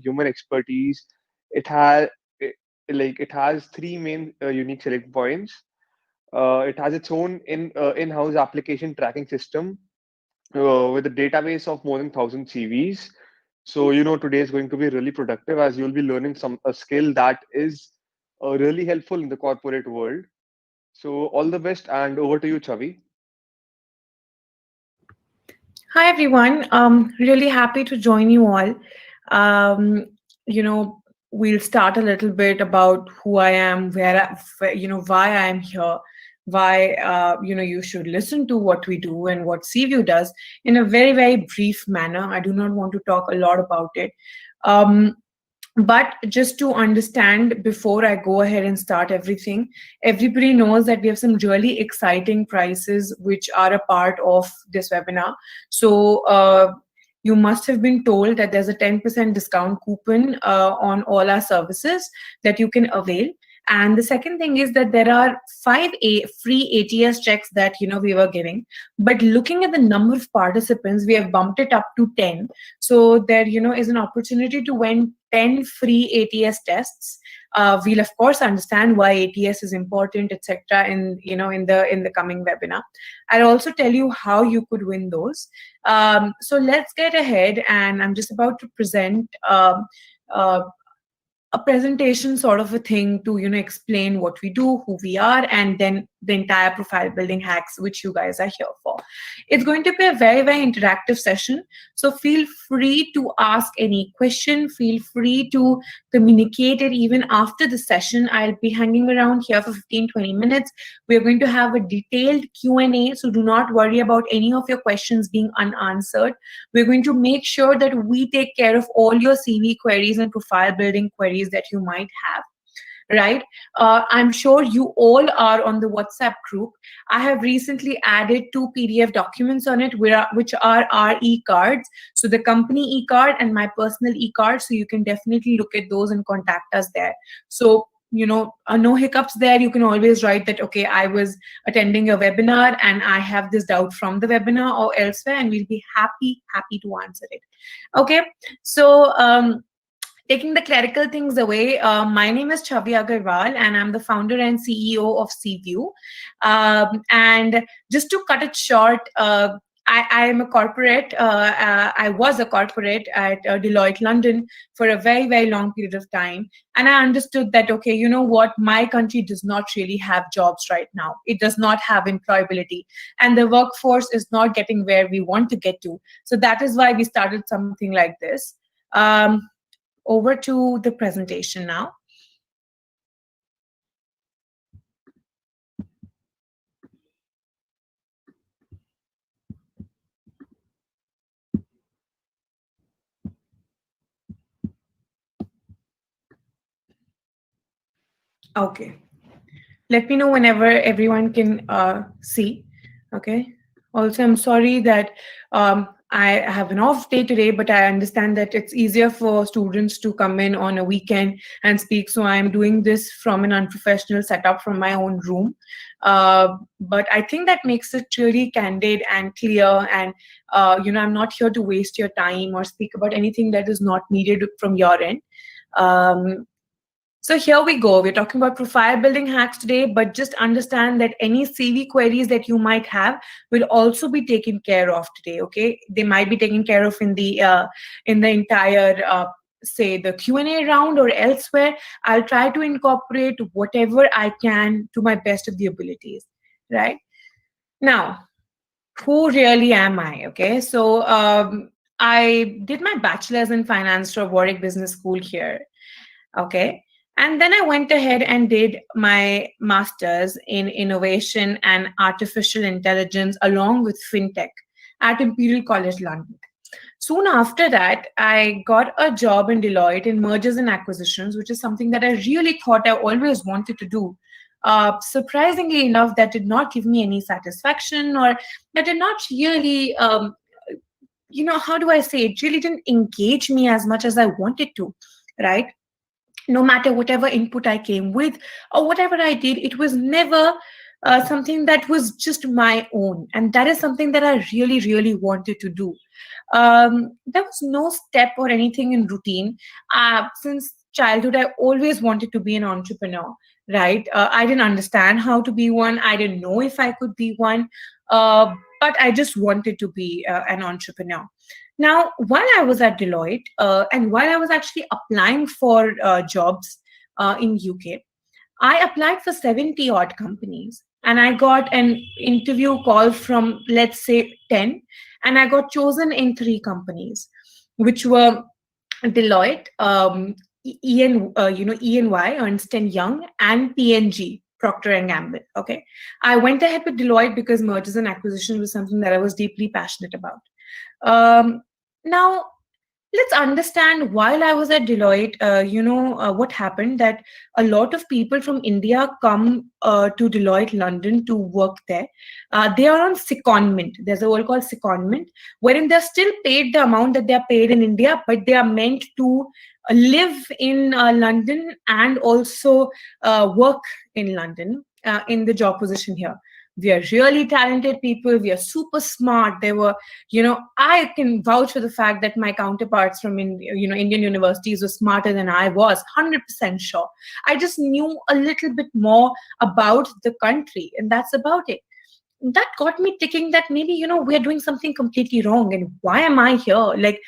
human expertise. It has it has three main unique selling points. It has its own in-house application tracking system with a database of more than 1,000 CVs. So, today is going to be really productive as you'll be learning a skill that is really helpful in the corporate world. So, all the best, and over to you, Chavi. Hi everyone. Really happy to join you all. Um, you know, we'll start a little bit about who I am, why I am here, why you should listen to what we do and what CView does in a very very brief manner. I do not want to talk a lot about it. Um, but just to understand before I go ahead and start everything, everybody knows that we have some really exciting prices which are a part of this webinar. So you must have been told that there's a 10% discount coupon on all our services that you can avail. And the second thing is that there are free ATS checks that we were giving, but looking at the number of participants, we have bumped it up to 10. So there is an opportunity to win 10 free ATS tests. We'll of course understand why ATS is important, etc. In the coming webinar. I'll also tell you how you could win those. So let's get ahead, and I'm just about to present uh, a presentation sort of a thing to explain what we do, who we are, and then the entire profile building hacks which you guys are here for. It's going to be a very very interactive session, so feel free to ask any question, feel free to communicate it even after the session. I'll be hanging around here for 15-20 minutes. We're going to have a detailed Q&A, so do not worry about any of your questions being unanswered. We're going to make sure that we take care of all your CV queries and profile building queries that you might have. Right? I'm sure you all are on the WhatsApp group. I have recently added 2 PDF documents on it, which are our e-cards. So the company e-card and my personal e-card. So you can definitely look at those and contact us there. So no hiccups there. You can always write that, okay, I was attending a webinar and I have this doubt from the webinar or elsewhere, and we'll be happy to answer it. Okay, so taking the clerical things away, my name is Chavi Agarwal, and I'm the founder and CEO of CView. And just to cut it short, I am a corporate. I was a corporate at Deloitte London for a very, very long period of time. And I understood that, okay, you know what? My country does not really have jobs right now. It does not have employability. And the workforce is not getting where we want to get to. So that is why we started something like this. Over to the presentation now. Okay. Let me know whenever everyone can see. Okay. Also, I'm sorry that I have an off day today, but I understand that it's easier for students to come in on a weekend and speak. So I'm doing this from an unprofessional setup from my own room. But I think that makes it really candid and clear. And, I'm not here to waste your time or speak about anything that is not needed from your end. So here we go. We're talking about profile building hacks today, but just understand that any CV queries that you might have will also be taken care of today. Okay, they might be taken care of in the entire say the Q&A round or elsewhere. I'll try to incorporate whatever I can to my best of the abilities. Right now, who really am I? Okay, so I did my bachelor's in finance from Warwick Business School here. Okay. And then I went ahead and did my master's in innovation and artificial intelligence along with fintech at Imperial College London. Soon after that, I got a job in Deloitte in mergers and acquisitions, which is something that I really thought I always wanted to do. Surprisingly enough, that did not give me any satisfaction, or that did not really, how do I say, it really didn't engage me as much as I wanted to, right? No matter whatever input I came with or whatever I did, it was never something that was just my own. And that is something that I really, really wanted to do. There was no step or anything in routine. Since childhood, I always wanted to be an entrepreneur, right? I didn't understand how to be one. I didn't know if I could be one, but I just wanted to be an entrepreneur. Now, while I was at Deloitte, and while I was actually applying for jobs in UK, I applied for 70 odd companies and I got an interview call from, let's say, 10, and I got chosen in three companies, which were Deloitte, EY, Ernst and Young, and PNG, Procter and Gamble. Okay, I went ahead with Deloitte because mergers and acquisition was something that I was deeply passionate about. Now, let's understand, while I was at Deloitte, what happened that a lot of people from India come to Deloitte London to work there. They are on secondment. There's a word called secondment, wherein they're still paid the amount that they're paid in India, but they are meant to live in London and also work in London in the job position here. We are really talented people. We are super smart. They were, I can vouch for the fact that my counterparts from Indian universities were smarter than I was. 100% sure. I just knew a little bit more about the country, and that's about it. That got me thinking that maybe we're doing something completely wrong, and why am I here? Like,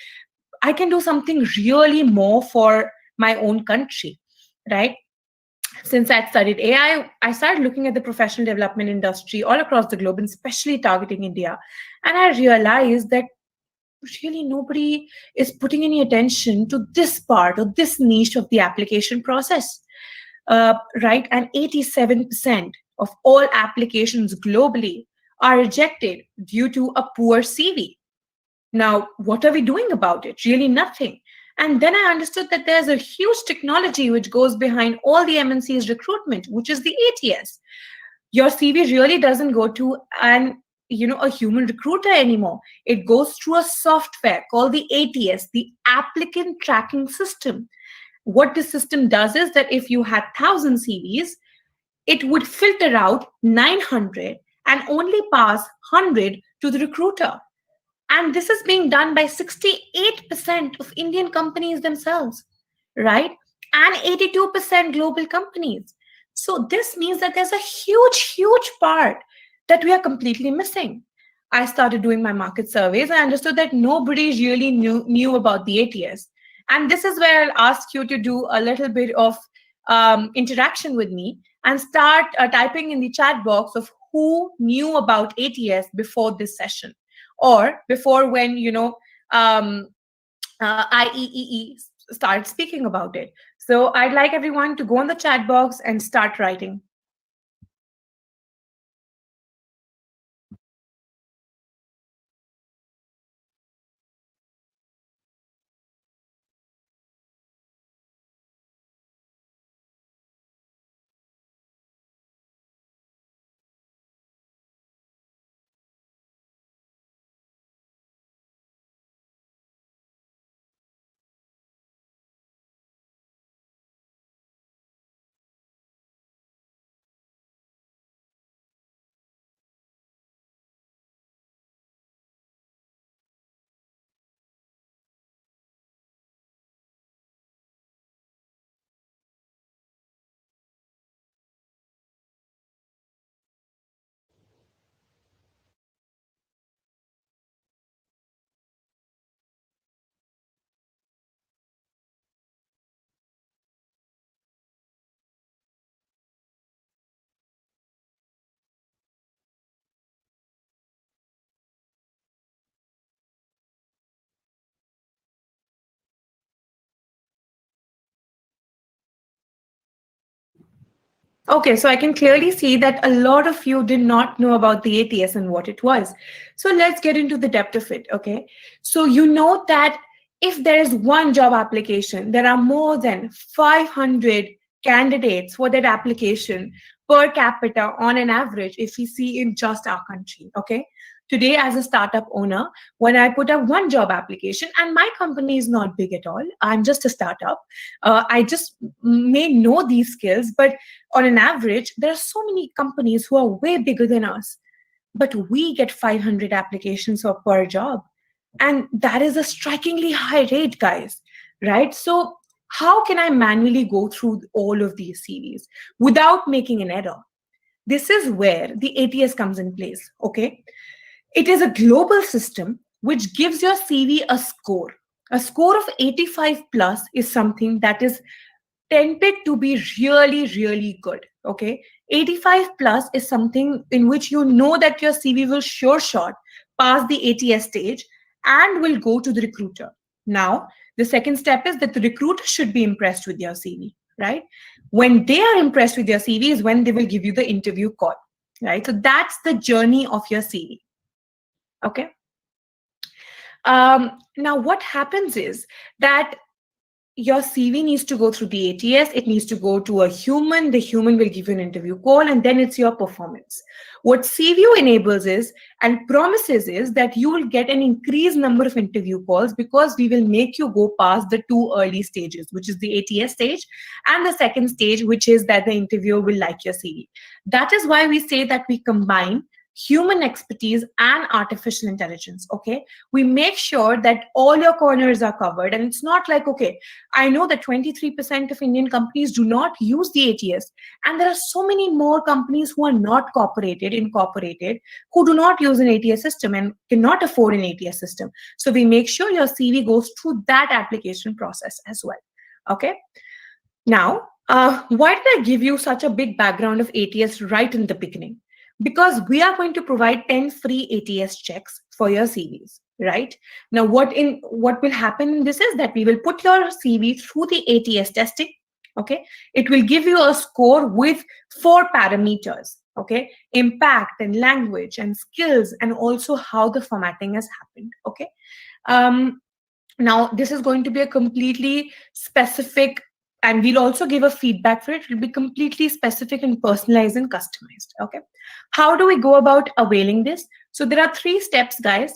I can do something really more for my own country, right? Since I'd studied AI, I started looking at the professional development industry all across the globe, and especially targeting India. And I realized that really nobody is putting any attention to this part or this niche of the application process, right? And 87% of all applications globally are rejected due to a poor CV. Now, what are we doing about it? Really nothing. And then I understood that there's a huge technology which goes behind all the MNC's recruitment, which is the ATS. Your CV really doesn't go to a human recruiter anymore. It goes through a software called the ATS, the applicant tracking system. What this system does is that if you had 1,000 CVs, it would filter out 900 and only pass 100 to the recruiter. And this is being done by 68% of Indian companies themselves, right? And 82% global companies. So this means that there's a huge, huge part that we are completely missing. I started doing my market surveys. I understood that nobody really knew about the ATS. And this is where I'll ask you to do a little bit of interaction with me and start typing in the chat box of who knew about ATS before this session, or before when IEEE started speaking about it. So I'd like everyone to go on the chat box and start writing. Okay, so I can clearly see that a lot of you did not know about the ATS and what it was. So let's get into the depth of it, okay? So you know that if there is one job application, there are more than 500 candidates for that application per capita on an average, if we see in just our country, okay? Today, as a startup owner, when I put up one job application, and my company is not big at all, I'm just a startup. I just may know these skills, but on an average, there are so many companies who are way bigger than us, but we get 500 applications per job. And that is a strikingly high rate, guys, right? So, how can I manually go through all of these CVs without making an error? This is where the ATS comes in place, okay? It is a global system which gives your CV a score. A score of 85 plus is something that is tended to be really, really good. Okay. 85 plus is something in which you know that your CV will sure shot pass the ATS stage and will go to the recruiter. Now, the second step is that the recruiter should be impressed with your CV, right? When they are impressed with your CV is when they will give you the interview call, right? So that's the journey of your CV. Okay. Now, what happens is that your CV needs to go through the ATS, it needs to go to a human, the human will give you an interview call, and then it's your performance. What CView enables is and promises is that you will get an increased number of interview calls because we will make you go past the two early stages, which is the ATS stage and the second stage, which is that the interviewer will like your CV. That is why we say that we combine human expertise and artificial intelligence. Okay, we make sure that all your corners are covered, and it's not like, okay, I know that 23% of Indian companies do not use the ATS, and there are so many more companies who are not incorporated, who do not use an ATS system and cannot afford an ATS system. So we make sure your CV goes through that application process as well. Okay. Now, why did I give you such a big background of ATS right in the beginning? Because we are going to provide 10 free ATS checks for your CVs, right? Now, what will happen in this is that we will put your CV through the ATS testing. Okay, it will give you a score with 4 parameters. Okay, impact and language and skills, and also how the formatting has happened. Okay, now this is going to be a completely specific, and we'll also give a feedback for it. It will be completely specific and personalized and customized. Okay, how do we go about availing this? So there are 3 steps, guys.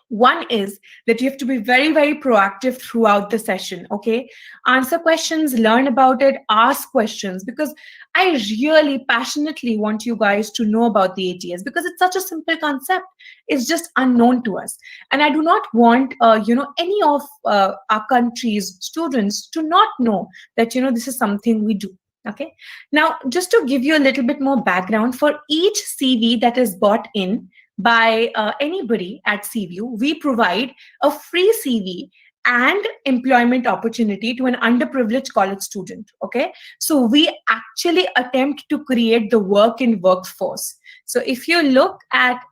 One is that you have to be very, very proactive throughout the session. Okay, answer questions, learn about it, ask questions, because I really passionately want you guys to know about the ATS, because it's such a simple concept. It's just unknown to us, and I do not want any of our country's students to not know that this is something we do. Okay, now just to give you a little bit more background, for each CV that is bought in by anybody at CView, we provide a free CV and employment opportunity to an underprivileged college student. Okay, so we actually attempt to create the work in workforce. So if you look at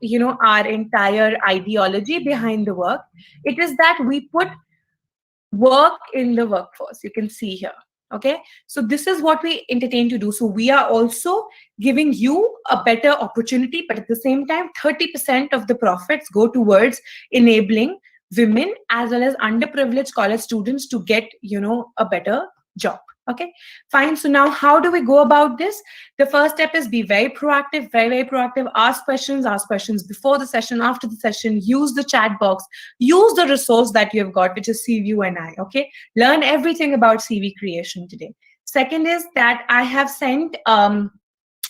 our entire ideology behind the work, it is that we put work in the workforce. You can see here. Okay, so this is what we entertain to do. So we are also giving you a better opportunity, but at the same time, 30% of the profits go towards enabling women as well as underprivileged college students to get a better job. Okay, fine. So now how do we go about this? The first step is be very proactive, very, very proactive. Ask questions before the session, after the session. Use the chat box. Use the resource that you have got, which is CView and I. Okay, learn everything about CV creation today. Second is that I have sent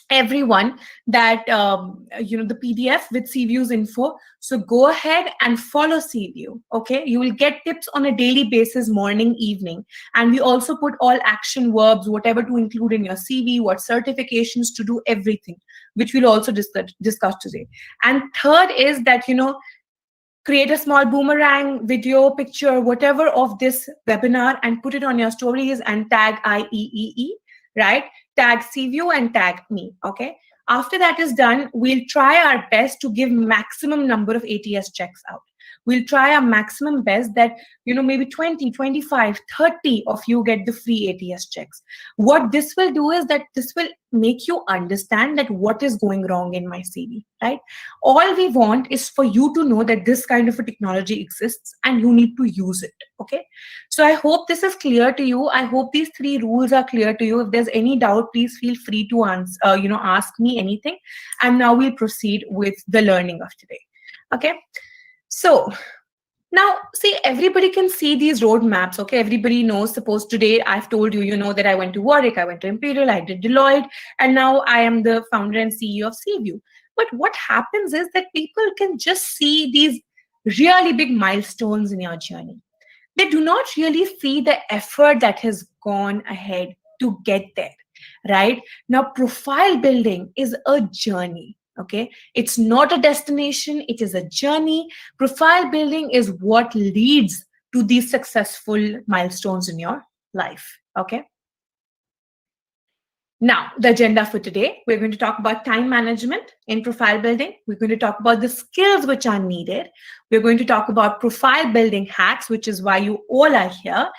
everyone that the PDF with CView's info. So go ahead and follow CView. Okay, you will get tips on a daily basis, morning, evening, and we also put all action verbs, whatever to include in your CV, what certifications to do, everything, which we'll also discuss today. And third is that create a small boomerang video, picture, whatever of this webinar, and put it on your stories and tag IEEE, right? Tag CView and tag me. Okay, after that is done, we'll try our best to give maximum number of ATS checks out. We'll try our maximum best that, maybe 20, 25, 30 of you get the free ATS checks. What this will do is that this will make you understand that what is going wrong in my CV, right? All we want is for you to know that this kind of a technology exists and you need to use it. Okay. So I hope this is clear to you. I hope these three rules are clear to you. If there's any doubt, please feel free to answer, ask me anything. And now we'll proceed with the learning of today. Okay. So now, see, everybody can see these roadmaps, okay? Everybody knows, suppose today I've told you, that I went to Warwick, I went to Imperial, I did Deloitte, and now I am the founder and CEO of CView. But what happens is that people can just see these really big milestones in your journey. They do not really see the effort that has gone ahead to get there, right? Now, profile building is a journey. Okay, it's not a destination, it is a journey. Profile building is what leads to these successful milestones in your life. Okay. Now, the agenda for today, we're going to talk about time management in profile building. We're going to talk about the skills which are needed. We're going to talk about profile building hacks, which is why you all are here.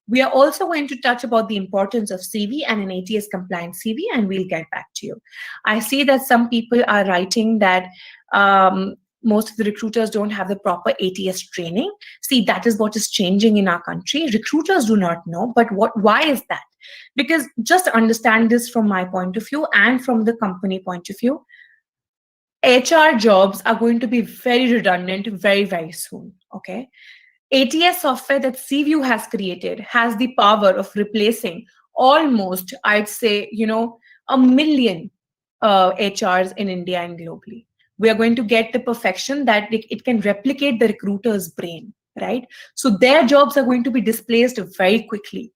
We are also going to touch about the importance of CV and an ATS compliant CV, and we'll get back to you. I see that some people are writing that most of the recruiters don't have the proper ATS training. See, that is what is changing in our country. Recruiters do not know, but why is that? Because just understand this from my point of view and from the company point of view. HR jobs are going to be very redundant very, very soon. Okay. ATS software that CView has created has the power of replacing almost, I'd say, 1 million HRs in India and globally. We are going to get the perfection that it can replicate the recruiter's brain, right? So their jobs are going to be displaced very quickly.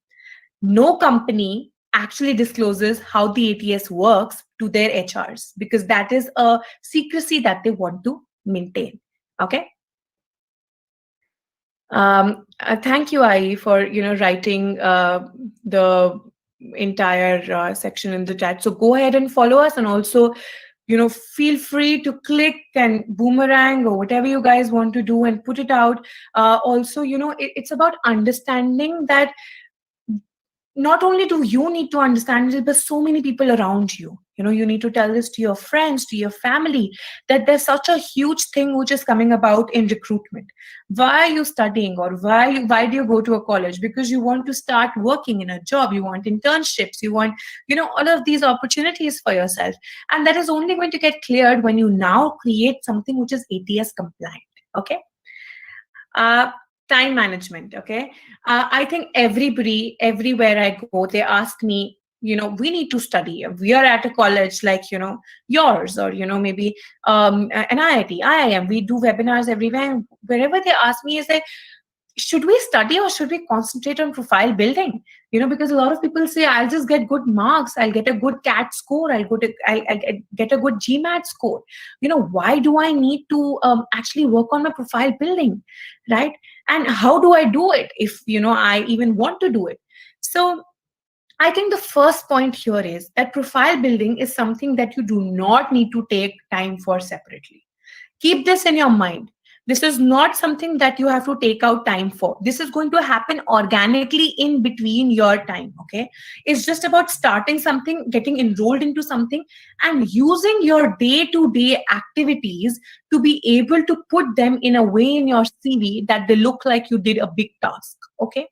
No company actually discloses how the ATS works to their HRs because that is a secrecy that they want to maintain. Okay. Thank you, Ai, for writing the entire section in the chat. So go ahead and follow us, and also feel free to click and boomerang or whatever you guys want to do and put it out. Also, it's about understanding that not only do you need to understand it, but so many people around you. You need to tell this to your friends, to your family, that there's such a huge thing which is coming about in recruitment. Why are you studying, or why do you go to a college? Because you want to start working in a job, you want internships, you want, all of these opportunities for yourself. And that is only going to get cleared when you now create something which is ATS compliant. Okay. Time management. Okay. I think everybody, everywhere I go, they ask me, we need to study. We are at a college like, yours, or, maybe an IIT, IIM. We do webinars everywhere. Wherever they ask me is like, should we study or should we concentrate on profile building? Because a lot of people say, I'll just get good marks, I'll get a good CAT score, I'll get a good GMAT score. Why do I need to actually work on my profile building, right? And how do I do it if, I even want to do it? So I think the first point here is that profile building is something that you do not need to take time for separately. Keep this in your mind. This is not something that you have to take out time for. This is going to happen organically in between your time, okay? It's just about starting something, getting enrolled into something, and using your day-to-day activities to be able to put them in a way in your CV that they look like you did a big task, okay?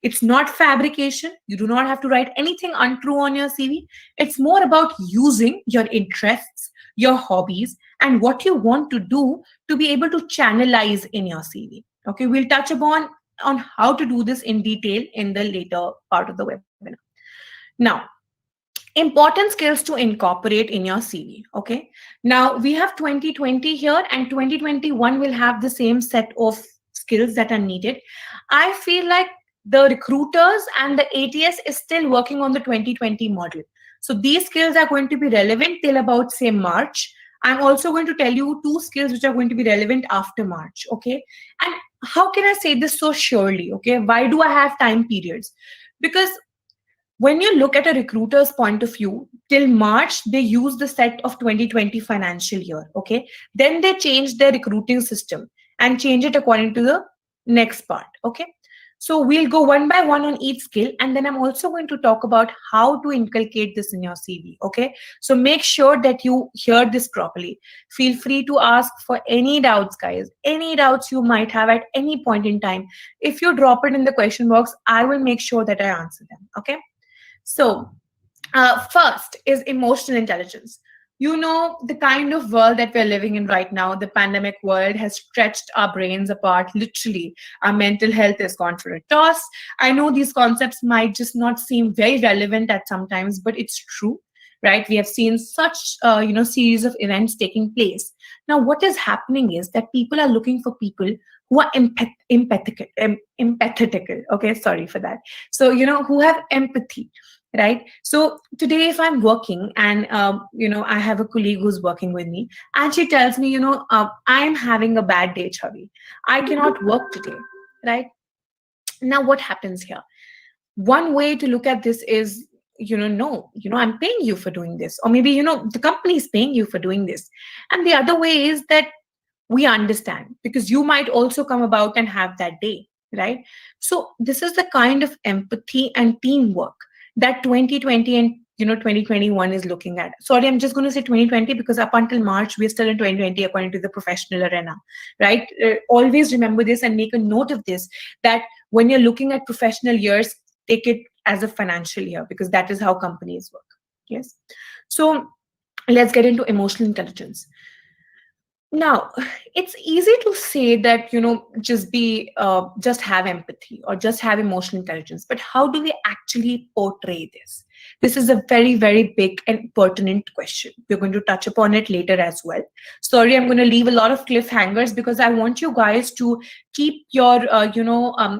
It's not fabrication. You do not have to write anything untrue on your CV. It's more about using your interests, your hobbies, and what you want to do to be able to channelize in your CV. Okay, we'll touch upon on how to do this in detail in the later part of the webinar. Now, important skills to incorporate in your CV. Okay, now we have 2020 here, and 2021 will have the same set of skills that are needed. I feel like the recruiters and the ATS is still working on the 2020 model. So these skills are going to be relevant till about, say, March. I'm also going to tell you 2 skills which are going to be relevant after March, okay? And how can I say this so surely, okay? Why do I have time periods? Because when you look at a recruiter's point of view, till March, they use the set of 2020 financial year, okay? Then they change their recruiting system. and change it according to the next part. Okay. So we'll go one by one on each skill, and then I'm also going to talk about how to inculcate this in your CV. Okay. So make sure that you hear this properly. Feel free to ask for any doubts, guys. Any doubts you might have at any point in time. If you drop it in the question box, I will make sure that I answer them. Okay. So first is emotional intelligence. You know, the kind of world that we're living in right now, the pandemic world has stretched our brains apart literally. Our mental health is gone for a toss. I know these concepts might just not seem very relevant at some times, but it's true, right? We have seen such, series of events taking place. Now, what is happening is that people are looking for people who are empathetical. Okay, sorry for that. So, who have empathy, right? So today if I'm working and I have a colleague who's working with me, and she tells me, I'm having a bad day, Chavi, I cannot work today, right? Now what happens here? One way to look at this is, no, I'm paying you for doing this, or maybe the company is paying you for doing this. And the other way is that we understand, because you might also come about and have that day, right? So this is the kind of empathy and teamwork that 2020 and 2021 is looking at. Sorry, I'm just going to say 2020 because up until March we're still in 2020 according to the professional arena, right? Always remember this and make a note of this, that when you're looking at professional years, take it as a financial year, because that is how companies work. Yes. So let's get into emotional intelligence. Now, it's easy to say that, just have empathy or just have emotional intelligence, but how do we actually portray this? This is a very, very big and pertinent question. We're going to touch upon it later as well. Sorry, I'm going to leave a lot of cliffhangers because I want you guys to keep your,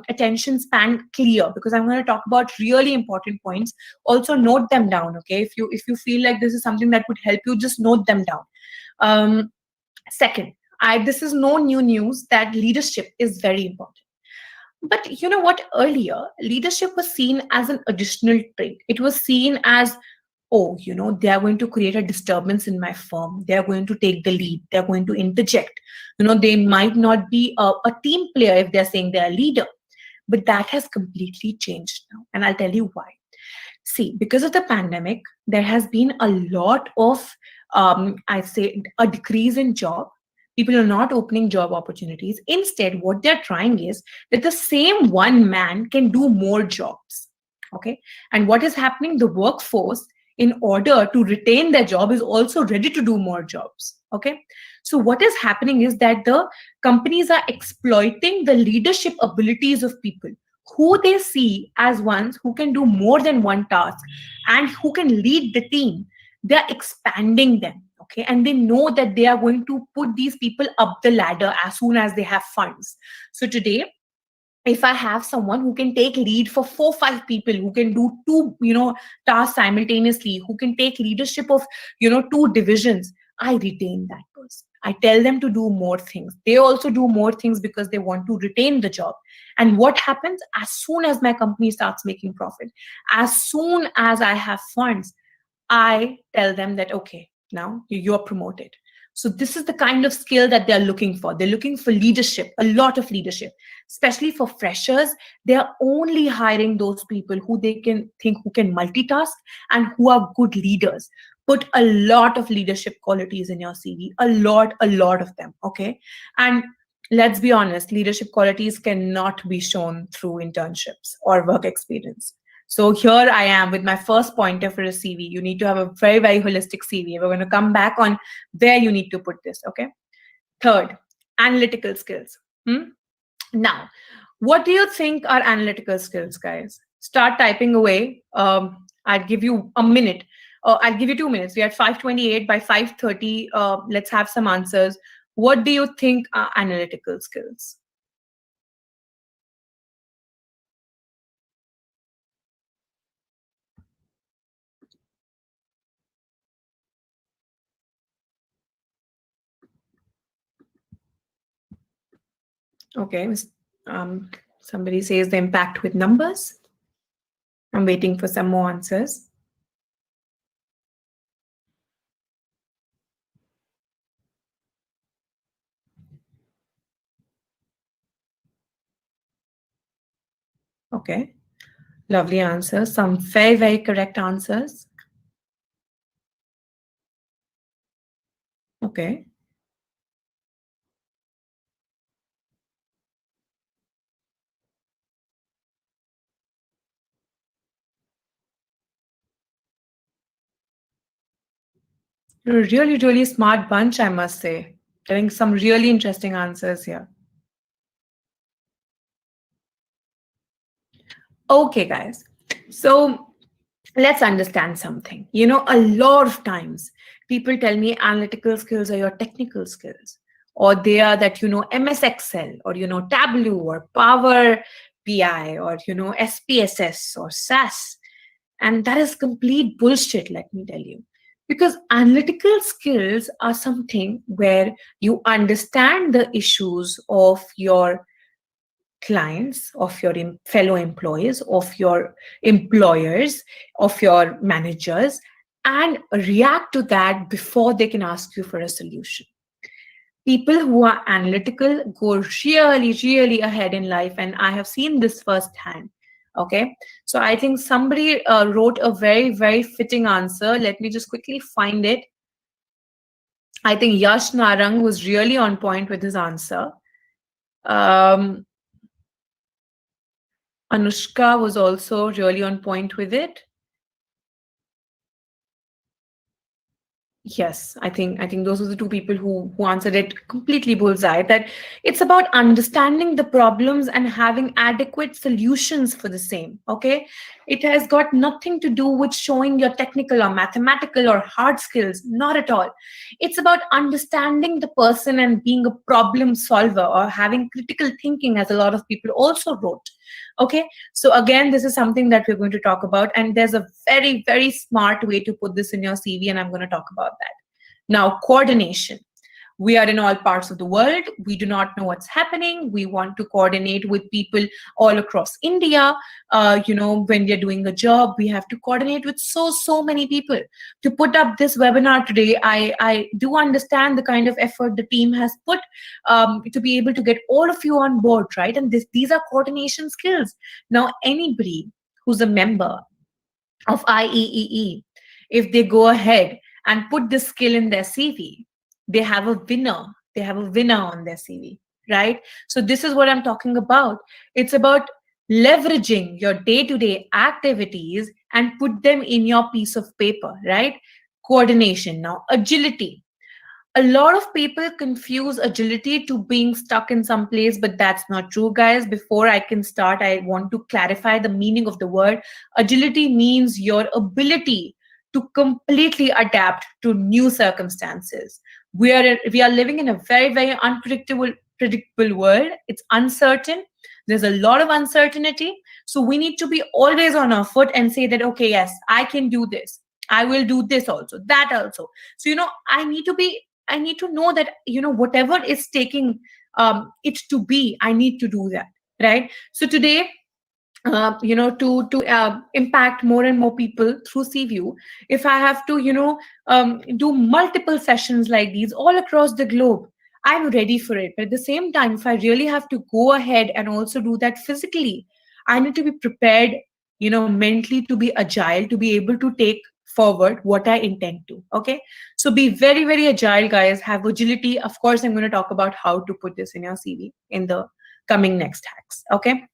attention span clear, because I'm going to talk about really important points. Also note them down. Okay. If you feel like this is something that would help you, just note them down. Second, this is no new news that leadership is very important. But you know what? Earlier, leadership was seen as an additional trait. It was seen as, oh, they are going to create a disturbance in my firm. They are going to take the lead. They are going to interject. They might not be a team player if they're saying they're a leader. But that has completely changed now. And I'll tell you why. See, because of the pandemic, there has been a lot of, I say, a decrease in job. People are not opening job opportunities. Instead, what they're trying is that the same one man can do more jobs. Okay. And what is happening? The workforce, in order to retain their job, is also ready to do more jobs. Okay. So what is happening is that the companies are exploiting the leadership abilities of people who they see as ones who can do more than one task and who can lead the team. They're expanding them. Okay. And they know that they are going to put these people up the ladder as soon as they have funds. So today, if I have someone who can take lead for 4 5 people, who can do two tasks simultaneously, who can take leadership of 2 divisions, I retain that person. I tell them to do more things. They also do more things because they want to retain the job. And what happens? As soon as my company starts making profit, as soon as I have funds, I tell them that, okay, now you're promoted. So this is the kind of skill that they're looking for. They're looking for leadership, a lot of leadership, especially for freshers. They're only hiring those people who they can think who can multitask and who are good leaders. Put a lot of leadership qualities in your CV, a lot of them. Okay. And let's be honest, leadership qualities cannot be shown through internships or work experience. So here I am with my first pointer for a CV. You need to have a very, very holistic CV. We're going to come back on where you need to put this. Okay. Third, analytical skills. Now, what do you think are analytical skills, guys? Start typing away. I'd give you a minute. I'll give you 2 minutes. We are at 5:28. By 5:30, let's have some answers. What do you think are analytical skills? Okay. Um, Somebody says the impact with numbers. I'm waiting for some more answers. Okay. Lovely answers. Some very, very correct answers. Okay. You're a really, really smart bunch, I must say. Getting some really interesting answers here. Okay, guys. So let's understand something. A lot of times people tell me analytical skills are your technical skills, or they are that, MS Excel, or, Tableau, or Power BI, or, SPSS, or SAS. And that is complete bullshit, let me tell you. Because analytical skills are something where you understand the issues of your clients, of your fellow employees, of your employers, of your managers, and react to that before they can ask you for a solution. People who are analytical go really, really ahead in life, and I have seen this firsthand. Okay, so I think somebody wrote a very, very fitting answer. Let me just quickly find it. I think Yash Narang was really on point with his answer. Um, Anushka was also really on point with it. Yes, I think those are the two people who answered it completely bullseye. That it's about understanding the problems and having adequate solutions for the same. Okay, it has got nothing to do with showing your technical or mathematical or hard skills. Not at all. It's about understanding the person and being a problem solver or having critical thinking, as a lot of people also wrote. Okay, so again, this is something that we're going to talk about, and there's a very, very smart way to put this in your CV, and I'm going to talk about that. Now, coordination. We are in all parts of the world. We do not know what's happening. We want to coordinate with people all across India. When we are doing a job, we have to coordinate with so many people. To put up this webinar today, I do understand the kind of effort the team has put to be able to get all of you on board, right? And these are coordination skills. Now, anybody who's a member of IEEE, if they go ahead and put this skill in their CV, they have a winner. They have a winner on their CV, right? So this is what I'm talking about. It's about leveraging your day-to-day activities and put them in your piece of paper, right? Coordination. Now, agility. A lot of people confuse agility to being stuck in some place, but that's not true, guys. Before I can start, I want to clarify the meaning of the word. Agility means your ability to completely adapt to new circumstances. We are living in a very, very unpredictable predictable world. It's uncertain. There's a lot of uncertainty, so we need to be always on our foot and say that, okay, yes, I can do this, I will do this also, that also. So I need to know that, whatever is taking it to be, I need to do that, right? So today, to impact more and more people through CView, if I have to, do multiple sessions like these all across the globe, I'm ready for it. But at the same time, if I really have to go ahead and also do that physically, I need to be prepared, mentally, to be agile, to be able to take forward what I intend to. Okay, so be very, very agile, guys. Have agility. Of course, I'm going to talk about how to put this in your CV in the coming next hacks. Okay,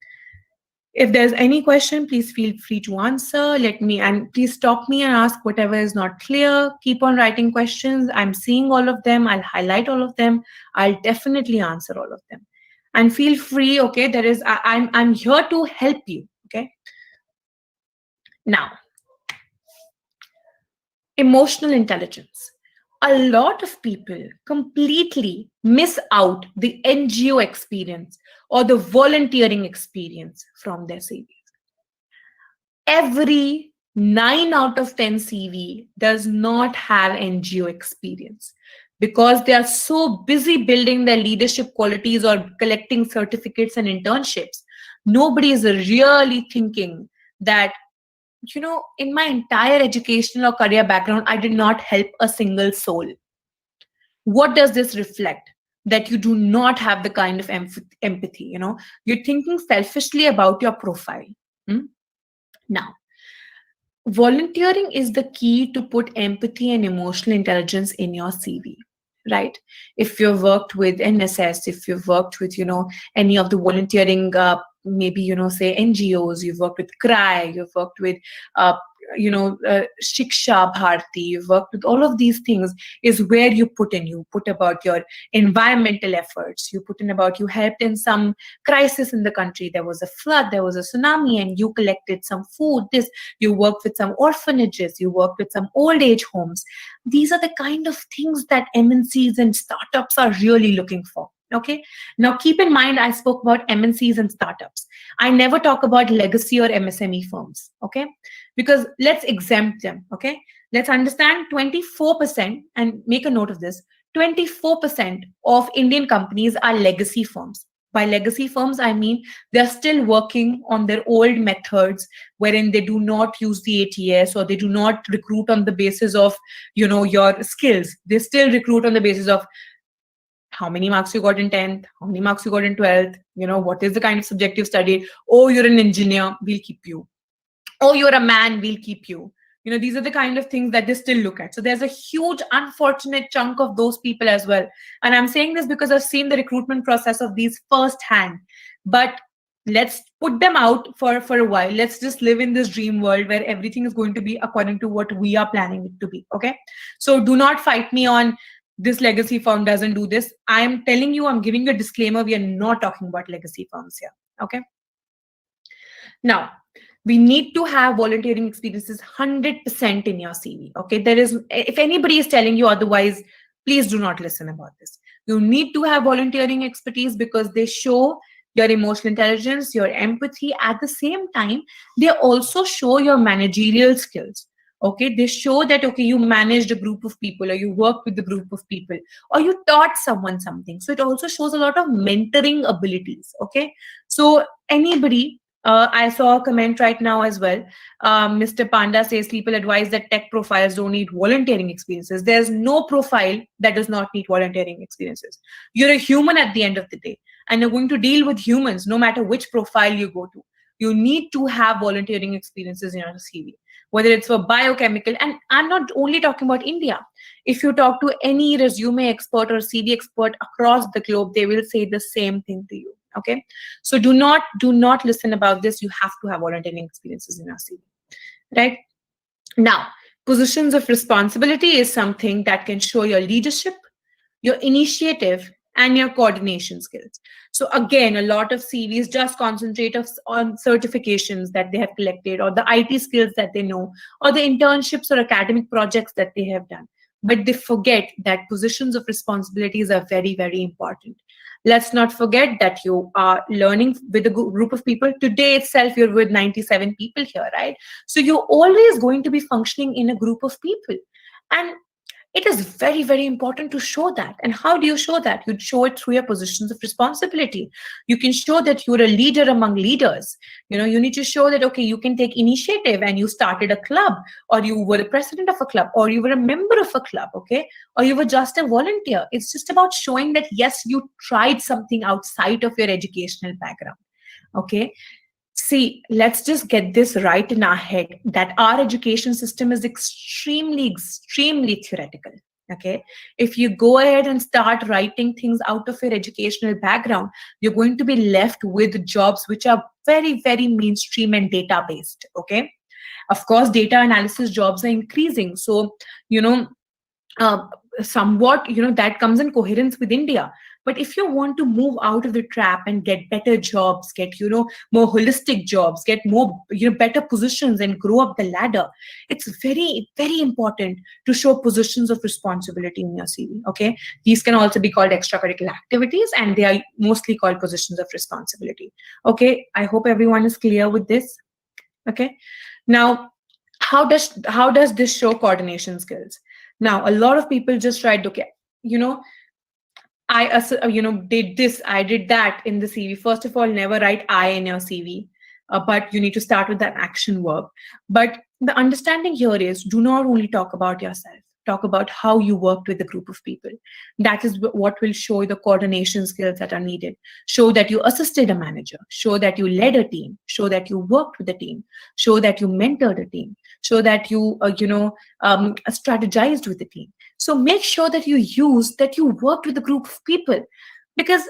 if there's any question, please feel free to answer. And please stop me and ask whatever is not clear. Keep on writing questions. I'm seeing all of them. I'll highlight all of them. I'll definitely answer all of them. And feel free, okay? I'm here to help you, okay? Now, emotional intelligence. A lot of people completely miss out the NGO experience or the volunteering experience from their CV. Every 9 out of 10 CV does not have NGO experience because they are so busy building their leadership qualities or collecting certificates and internships. Nobody is really thinking that, in my entire educational or career background, I did not help a single soul. What does this reflect? that you do not have the kind of empathy. You're thinking selfishly about your profile. Hmm? Now, volunteering is the key to put empathy and emotional intelligence in your CV, right? If you've worked with NSS, if you've worked with, any of the volunteering, maybe, say NGOs, you've worked with CRY, you've worked with, uh, Shiksha Bharti, you've worked with all of these things, is where you put about your environmental efforts, you put in about you helped in some crisis in the country, there was a flood, there was a tsunami, and you collected some food, this, you worked with some orphanages, you worked with some old age homes. These are the kind of things that MNCs and startups are really looking for. Okay. Now keep in mind, I spoke about MNCs and startups. I never talk about legacy or MSME firms. Okay. Because let's exempt them. Okay. Let's understand 24%, and make a note of this, 24% of Indian companies are legacy firms. By legacy firms, I mean they're still working on their old methods, wherein they do not use the ATS, or they do not recruit on the basis of, your skills. They still recruit on the basis of how many marks you got in 10th, how many marks you got in 12th, what is the kind of subject you've studied. Oh, you're an engineer, we'll keep you. Oh, you're a man, we'll keep you. These are the kind of things that they still look at. So there's a huge, unfortunate chunk of those people as well. And I'm saying this because I've seen the recruitment process of these firsthand. But let's put them out for a while. Let's just live in this dream world where everything is going to be according to what we are planning it to be. Okay. So do not fight me on this legacy firm doesn't do this. I'm telling you, I'm giving you a disclaimer. We are not talking about legacy firms here. Okay. Now, we need to have volunteering experiences 100% in your CV. Okay. If anybody is telling you otherwise, please do not listen about this. You need to have volunteering expertise because they show your emotional intelligence, your empathy. At the same time, they also show your managerial skills. Okay, they show that, okay, you managed a group of people, or you worked with a group of people, or you taught someone something. So it also shows a lot of mentoring abilities. Okay, so anybody, I saw a comment right now as well. Mr. Panda says people advise that tech profiles don't need volunteering experiences. There's no profile that does not need volunteering experiences. You're a human at the end of the day, and you're going to deal with humans no matter which profile you go to. You need to have volunteering experiences in your CV, whether it's for biochemical. And I'm not only talking about India. If you talk to any resume expert or CV expert across the globe, they will say the same thing to you. Okay. So do not listen about this. You have to have volunteering experiences in your CV. Right? Now, positions of responsibility is something that can show your leadership, your initiative, and your coordination skills. So again, a lot of CVs just concentrate on certifications that they have collected, or the IT skills that they know, or the internships or academic projects that they have done. But they forget that positions of responsibilities are very, very important. Let's not forget that you are learning with a group of people. Today itself, you're with 97 people here, right? So you're always going to be functioning in a group of people. And it is very, very important to show that. And how do you show that? You show it through your positions of responsibility. You can show that you're a leader among leaders. You need to show that, okay, you can take initiative and you started a club, or you were the president of a club, or you were a member of a club, okay? Or you were just a volunteer. It's just about showing that, yes, you tried something outside of your educational background, okay? See, let's just get this right in our head that our education system is extremely, extremely theoretical. Okay. If you go ahead and start writing things out of your educational background, you're going to be left with jobs which are very, very mainstream and data based. Okay. Of course, data analysis jobs are increasing. So, uh, somewhat, that comes in coherence with India. But if you want to move out of the trap and get better jobs, get, more holistic jobs, get more, better positions and grow up the ladder, it's very, very important to show positions of responsibility in your CV. Okay. These can also be called extracurricular activities, and they are mostly called positions of responsibility. Okay. I hope everyone is clear with this. Okay. Now, how does this show coordination skills? Now, a lot of people just write, okay, I did this, I did that in the CV. First of all, never write I in your CV, but you need to start with that action verb. But the understanding here is, do not only talk about yourself. talk about how you worked with a group of people. That is what will show the coordination skills that are needed. Show that you assisted a manager, show that you led a team, show that you worked with a team, show that you mentored a team, show that you, strategized with the team. So make sure that you use that you worked with a group of people, because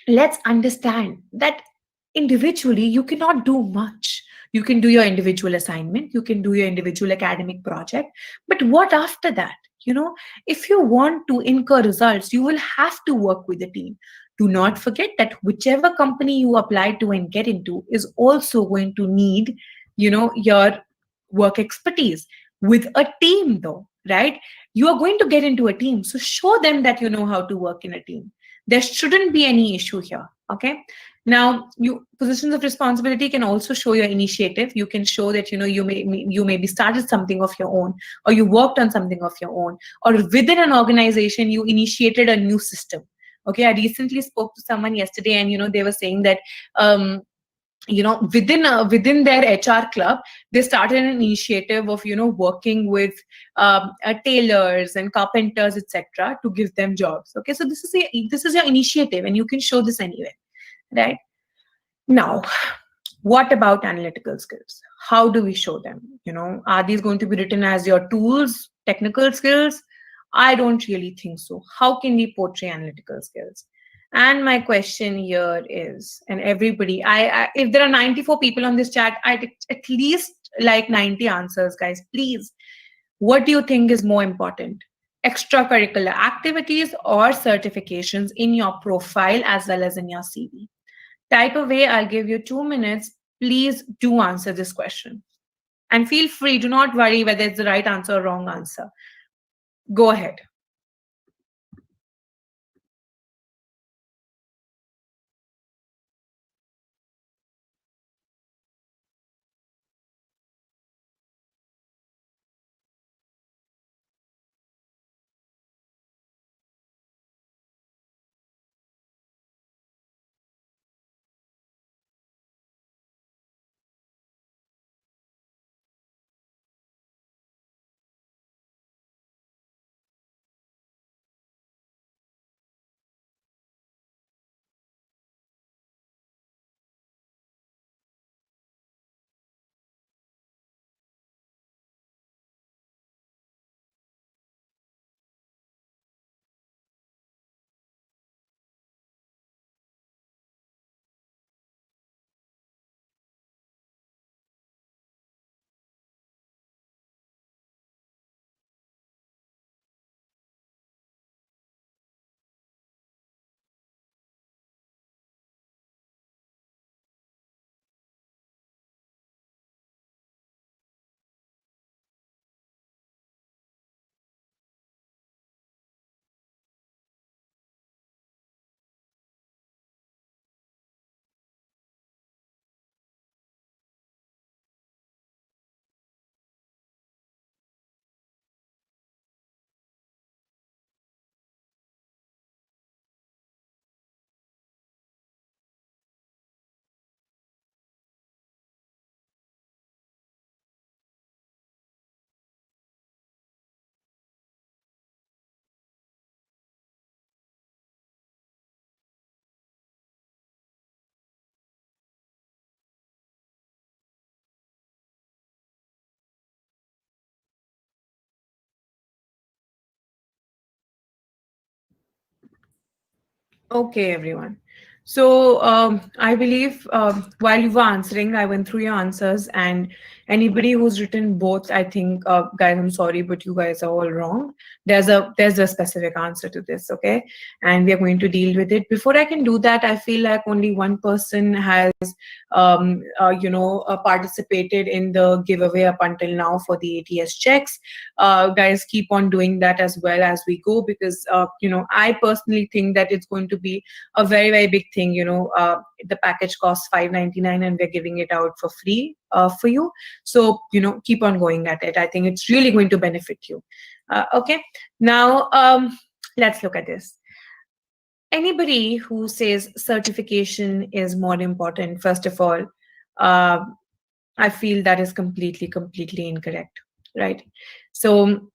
let's understand that individually you cannot do much. You can do your individual assignment, you can do your individual academic project, but what after that? If you want to incur results, you will have to work with the team. Do not forget that whichever company you apply to and get into is also going to need your work expertise. With a team though, right, you are going to get into a team, so show them that you know how to work in a team. There shouldn't be any issue here. Okay. Now, you positions of responsibility can also show your initiative. You can show that you maybe started something of your own, or you worked on something of your own, or within an organization you initiated a new system. Okay, I recently spoke to someone yesterday, and they were saying that within their HR club, they started an initiative of working with tailors and carpenters, etc., to give them jobs. Okay, so this is your initiative, and you can show this anywhere, right? Now, what about analytical skills? How do we show them? Are these going to be written as your tools, technical skills? I don't really think so. How can we portray analytical skills? And my question here is, and everybody, if there are 94 people on this chat, I'd at least like 90 answers, guys. Please, what do you think is more important? Extracurricular activities or certifications in your profile as well as in your CV? Type away. I'll give you 2 minutes. Please do answer this question. And feel free, do not worry whether it's the right answer or wrong answer. Go ahead. Okay, everyone. So I believe while you were answering, I went through your answers, and anybody who's written both, I think, guys, I'm sorry, but you guys are all wrong. There's a specific answer to this, okay? And we are going to deal with it. Before I can do that, I feel like only one person has, participated in the giveaway up until now for the ATS checks. Guys, keep on doing that as well as we go, because I personally think that it's going to be a very, very big thing. The package costs $5.99 and we're giving it out for free for you. So keep on going at it. I think it's really going to benefit you. Okay, now let's look at this. Anybody who says certification is more important, first of all, I feel that is completely incorrect, right? So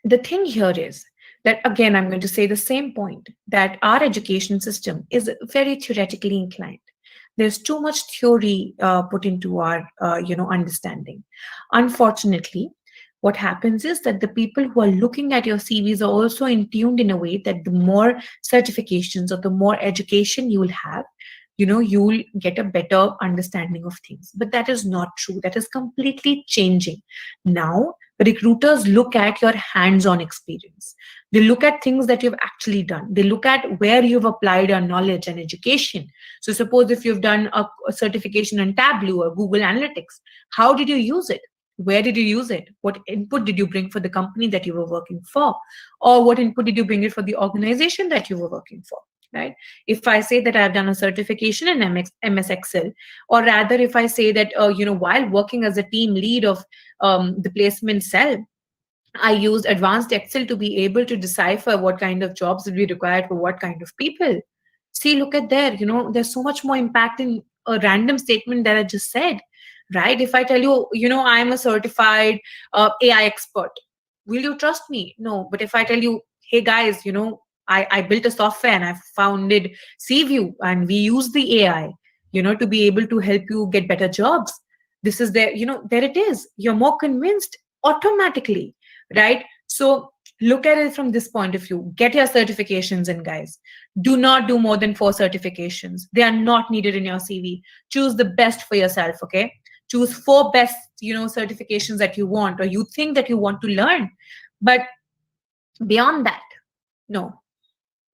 The thing here is that, again, I'm going to say the same point, that our education system is very theoretically inclined. There's too much theory put into our understanding. Unfortunately, what happens is that the people who are looking at your CVs are also in tuned in a way that the more certifications or the more education you will have, you'll get a better understanding of things. But that is not true. That is completely changing. Now recruiters look at your hands-on experience. They look at things that you've actually done. They look at where you've applied your knowledge and education. So suppose if you've done a certification on Tableau or Google Analytics, how did you use it? Where did you use it? What input did you bring for the company that you were working for? Or what input did you bring it for the organization that you were working for? Right? If I say that I've done a certification in MS Excel, or rather if I say that, while working as a team lead of the placement cell, I used advanced Excel to be able to decipher what kind of jobs would be required for what kind of people. See, look at there, there's so much more impact in a random statement that I just said, right? If I tell you, I'm a certified AI expert, will you trust me? No. But if I tell you, hey guys, I built a software and I founded CView and we use the AI, to be able to help you get better jobs. This is there, there it is. You're more convinced automatically, right? So look at it from this point of view. Get your certifications in, guys. Do not do more than 4 certifications. They are not needed in your CV. Choose the best for yourself, okay? Choose 4 best, certifications that you want or you think that you want to learn. But beyond that, no,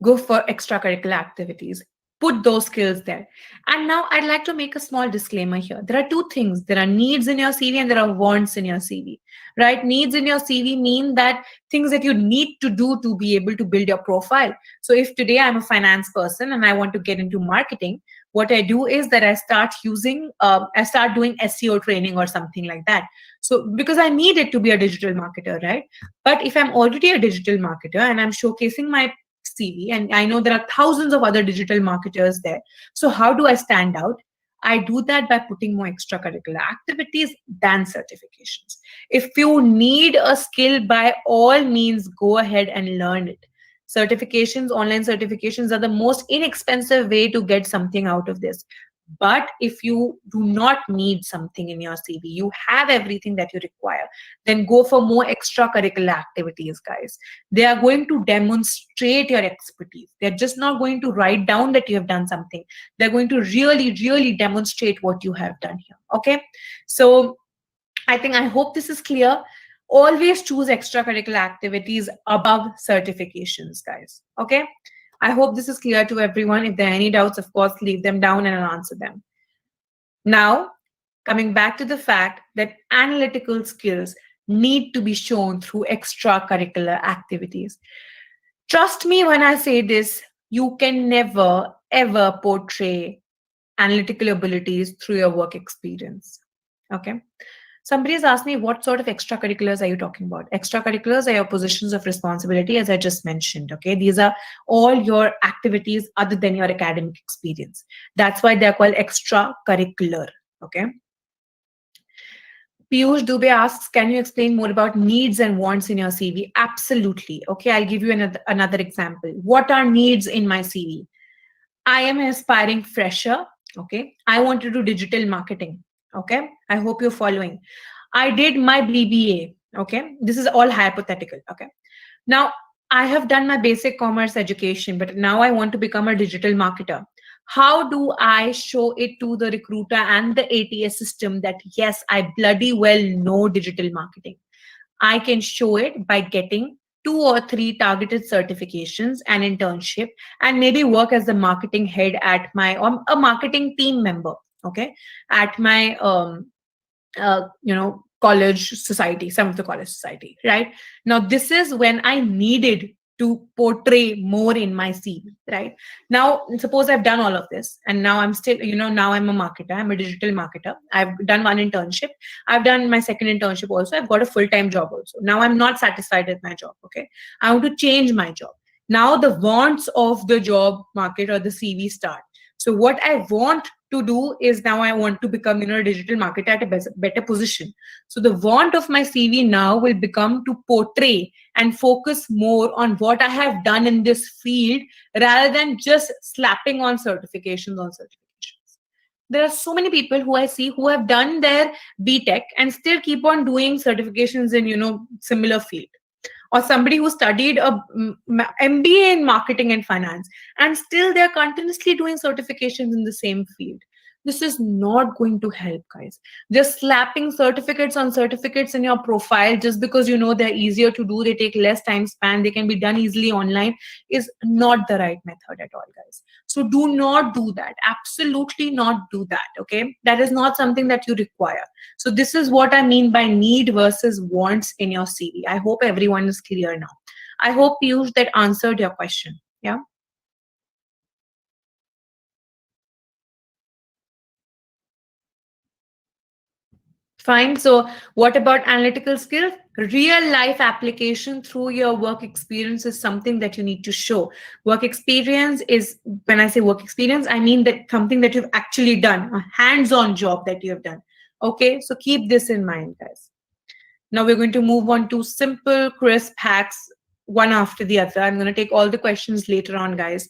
go for extracurricular activities, put those skills there. And now I'd like to make a small disclaimer here. There are two things. There are needs in your CV and there are wants in your CV, right? Needs in your CV mean that things that you need to do to be able to build your profile. So if today I'm a finance person and I want to get into marketing, what I do is that I start doing SEO training or something like that. So because I need it to be a digital marketer, right? But if I'm already a digital marketer and I'm showcasing my CV, and I know there are thousands of other digital marketers there. So how do I stand out? I do that by putting more extracurricular activities than certifications. If you need a skill, by all means, go ahead and learn it. Certifications, online certifications are the most inexpensive way to get something out of this. But if you do not need something in your CV, you have everything that you require, then go for more extracurricular activities, guys. They are going to demonstrate your expertise. They're just not going to write down that you have done something. They're going to really, really demonstrate what you have done here. Okay. So I hope this is clear. Always choose extracurricular activities above certifications, guys. Okay. I hope this is clear to everyone. If there are any doubts, of course, leave them down and I'll answer them. Now, coming back to the fact that analytical skills need to be shown through extracurricular activities. Trust me when I say this, you can never, ever portray analytical abilities through your work experience. Okay. Somebody has asked me, what sort of extracurriculars are you talking about? Extracurriculars are your positions of responsibility, as I just mentioned. Okay, these are all your activities other than your academic experience. That's why they're called extracurricular. Okay. Piyush Dubey asks, can you explain more about needs and wants in your CV? Absolutely. Okay, I'll give you another example. What are needs in my CV? I am an aspiring fresher. Okay, I want to do digital marketing. Okay, I hope you're following. I did my BBA. Okay, this is all hypothetical. Okay, now I have done my basic commerce education, but now I want to become a digital marketer. How do I show it to the recruiter and the ATS system that yes, I bloody well know digital marketing? I can show it by getting 2 or 3 targeted certifications and internship, and maybe work as the marketing head at my, or a marketing team member, okay, at my college society, some of the college society, right? Now this is when I needed to portray more in my CV, right? Now suppose I've done all of this and now I'm still, now I'm a marketer, I'm a digital marketer, I've done one internship, I've done my second internship also, I've got a full-time job also. Now I'm not satisfied with my job. Okay, I want to change my job. Now the wants of the job market or the CV start. So what I want to do is now I want to become, a digital marketer at a better position. So the want of my CV now will become to portray and focus more on what I have done in this field rather than just slapping on certifications. There are so many people who I see who have done their BTech and still keep on doing certifications in, similar field, or somebody who studied a MBA in marketing and finance, and still they're continuously doing certifications in the same field. This is not going to help, guys. Just slapping certificates on certificates in your profile just because they're easier to do, they take less time span, they can be done easily online, is not the right method at all, guys. So do not do that. Absolutely not do that. Okay. That is not something that you require. So this is what I mean by need versus wants in your CV. I hope everyone is clear now. I hope, Piyush, that answered your question. Yeah. Fine. So, what about analytical skills? Real life application through your work experience is something that you need to show. Work experience is, when I say work experience, I mean that something that you've actually done, a hands on job that you have done. Okay. So, keep this in mind, guys. Now we're going to move on to simple, crisp hacks, one after the other. I'm going to take all the questions later on, guys.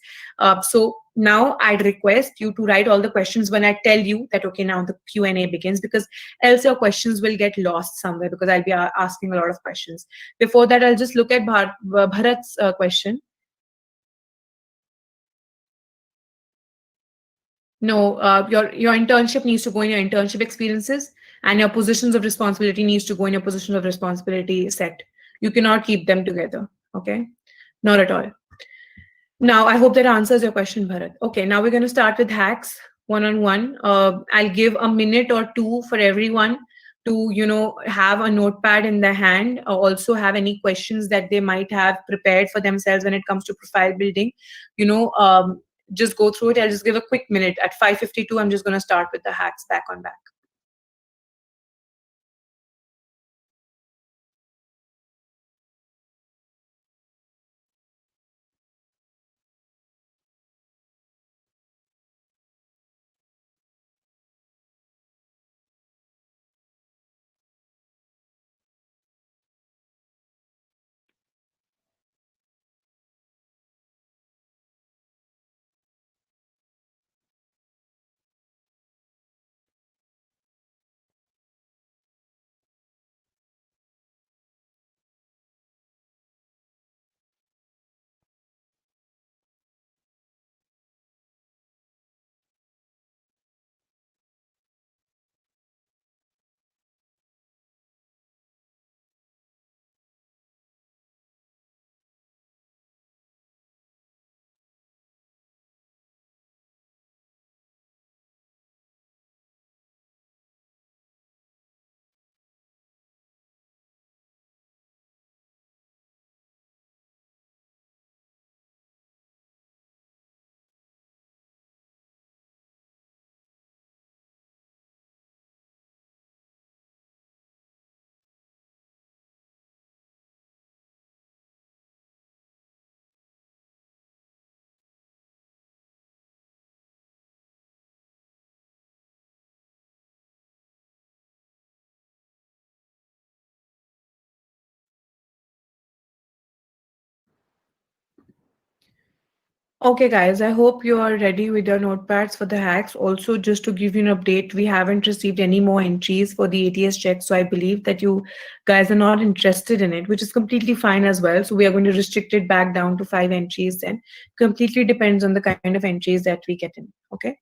So now I'd request you to write all the questions when I tell you that, okay, now the Q&A begins, because else your questions will get lost somewhere because I'll be asking a lot of questions. Before that, I'll just look at Bharat's question. No, your internship needs to go in your internship experiences, and your positions of responsibility needs to go in your positions of responsibility set. You cannot keep them together. Okay, not at all. Now, I hope that answers your question, Bharat. Okay, now we're going to start with hacks one on one. I'll give a minute or two for everyone to, have a notepad in their hand, or also have any questions that they might have prepared for themselves when it comes to profile building. You know, just go through it. I'll just give a quick minute. At 5:52, I'm just going to start with the hacks back on back. Okay, guys, I hope you are ready with your notepads for the hacks. Also, just to give you an update, we haven't received any more entries for the ATS check. So I believe that you guys are not interested in it, which is completely fine as well. So we are going to restrict it back down to 5 entries then. Completely depends on the kind of entries that we get in. Okay.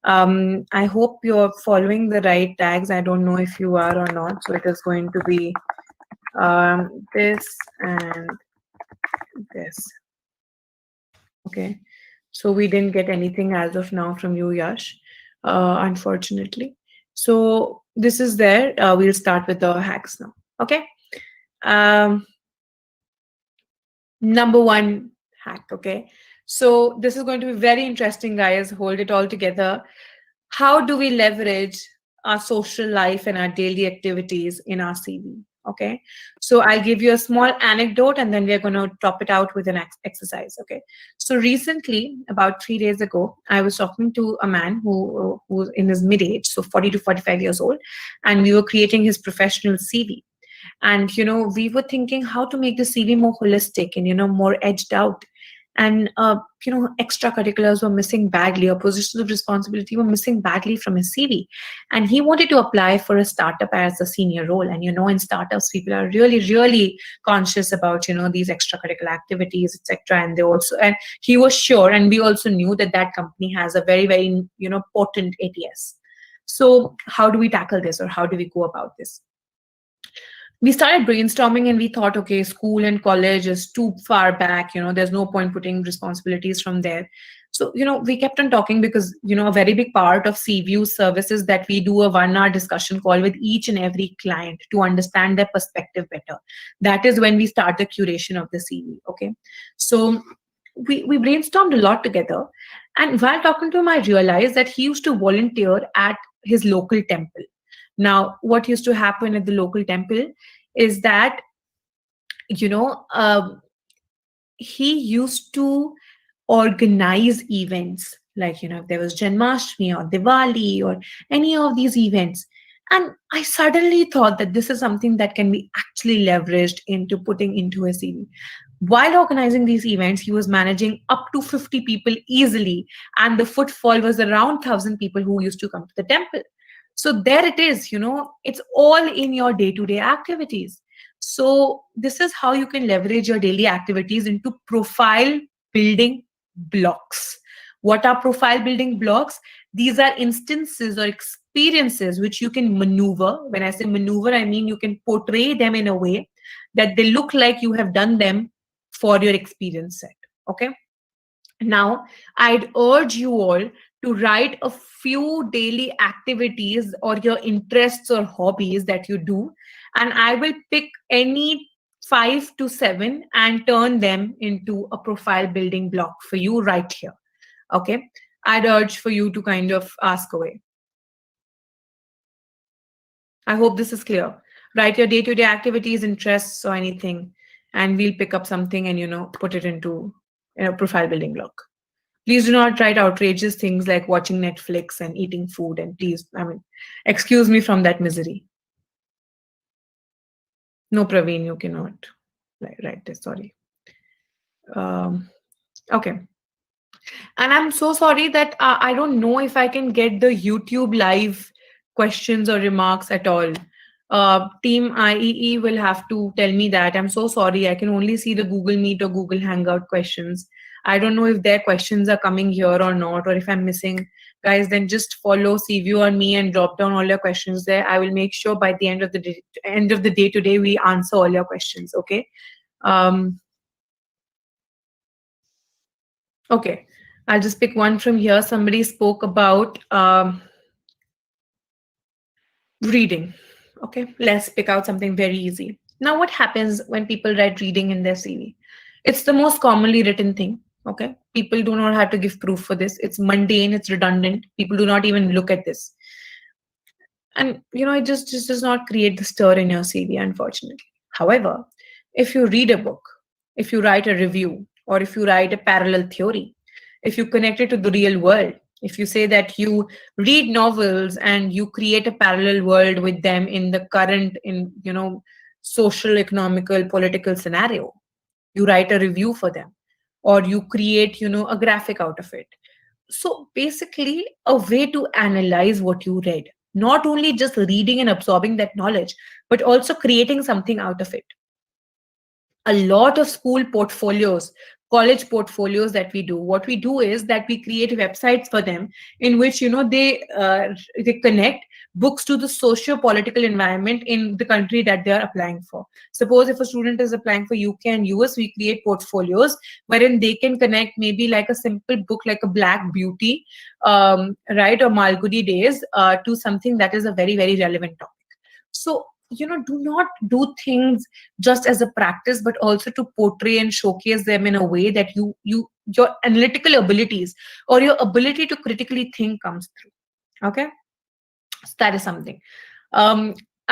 I hope you're following the right tags. I don't know if you are or not. So it is going to be this and this. Okay. So we didn't get anything as of now from you, Yash, unfortunately. So this is there. We'll start with the hacks now. Okay. Um, Number one hack. Okay. So this is going to be very interesting, guys. Hold it all together. How do we leverage our social life and our daily activities in our CV? Okay, so I'll give you a small anecdote and then we're going to top it out with an exercise. Okay, so recently, about 3 days ago, I was talking to a man who's in his mid age, so 40 to 45 years old, and we were creating his professional CV. And we were thinking how to make the CV more holistic and more edged out. And extracurriculars were missing badly, or positions of responsibility were missing badly from his CV. And he wanted to apply for a startup as a senior role. And in startups, people are really, really conscious about these extracurricular activities, etc. And he was sure, and we also knew that that company has a very, very potent ATS. So how do we tackle this, or how do we go about this? We started brainstorming and we thought, okay, school and college is too far back, there's no point putting responsibilities from there. So we kept on talking, because a very big part of CView services that we do a 1 hour discussion call with each and every client to understand their perspective better. That is when we start the curation of the CV. Okay, so we brainstormed a lot together, and while talking to him, I realized that he used to volunteer at his local temple. Now, what used to happen at the local temple is that, you know, um, he used to organize events like, if there was Janmashtami or Diwali or any of these events. And I suddenly thought that this is something that can be actually leveraged into putting into a CV. While organizing these events, he was managing up to 50 people easily, and the footfall was around 1,000 people who used to come to the temple. So there it is, it's all in your day-to-day activities. So this is how you can leverage your daily activities into profile building blocks. What are profile building blocks? These are instances or experiences which you can maneuver. When I say maneuver, I mean you can portray them in a way that they look like you have done them for your experience set. Okay. Now, I'd urge you all to write a few daily activities or your interests or hobbies that you do, and I will pick any 5 to 7 and turn them into a profile building block for you right here. Okay. I'd urge for you to kind of ask away. I hope this is clear. Write your day-to-day activities, interests, or anything, and we'll pick up something and put it into a profile building block. Please do not write outrageous things like watching Netflix and eating food. And please, excuse me from that misery. No, Praveen, you cannot write this. Sorry. Okay. And I'm so sorry that I don't know if I can get the YouTube live questions or remarks at all. Team IEE will have to tell me that. I'm so sorry. I can only see the Google Meet or Google Hangout questions. I don't know if their questions are coming here or not, or if I'm missing. Guys, then just follow CView on me and drop down all your questions there. I will make sure by the end of the day today we answer all your questions. Okay. Okay. I'll just pick one from here. Somebody spoke about reading. Okay, let's pick out something very easy. Now, what happens when people write reading in their CV? It's the most commonly written thing. Okay, people do not have to give proof for this. It's mundane, it's redundant. People do not even look at this. And it just does not create the stir in your CV, unfortunately. However, if you read a book, if you write a review, or if you write a parallel theory, if you connect it to the real world, if you say that you read novels and you create a parallel world with them in the current, social, economical, political scenario, you write a review for them, or you create, a graphic out of it. So basically, a way to analyze what you read, not only just reading and absorbing that knowledge, but also creating something out of it. A lot of school portfolios, college portfolios that we do, what we do is that we create websites for them in which they connect books to the socio-political environment in the country that they are applying for. Suppose if a student is applying for UK and US, we create portfolios wherein they can connect maybe like a simple book like a Black Beauty, right, or Malgudi Days, to something that is a very, very relevant topic. So do not do things just as a practice, but also to portray and showcase them in a way that your analytical abilities or your ability to critically think comes through. Okay, so that is something.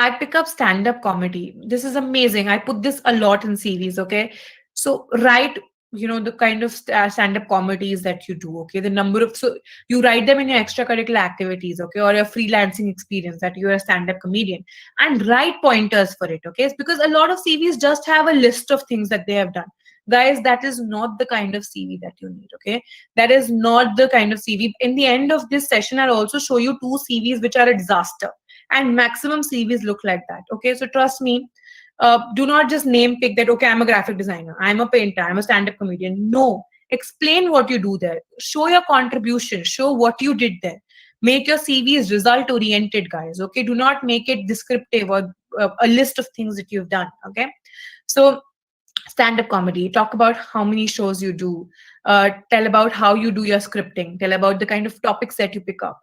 I pick up stand-up comedy. This is amazing. I put this a lot in series, okay? So write, the kind of stand-up comedies that you do, okay? The number of, so you write them in your extracurricular activities, okay? Or your freelancing experience that you're a stand-up comedian, and write pointers for it, okay? It's because a lot of CVs just have a list of things that they have done. Guys, that is not the kind of CV that you need, okay? That is not the kind of CV. In the end of this session, I'll also show you two CVs which are a disaster, and maximum CVs look like that. Okay, so trust me, do not just name pick that. Okay, I'm a graphic designer, I'm a painter, I'm a stand-up comedian. No, explain what you do there. Show your contribution. Show what you did there. Make your CVs result oriented, guys. Okay, do not make it descriptive or a list of things that you've done. Okay, so stand-up comedy, talk about how many shows you do, tell about how you do your scripting, tell about the kind of topics that you pick up,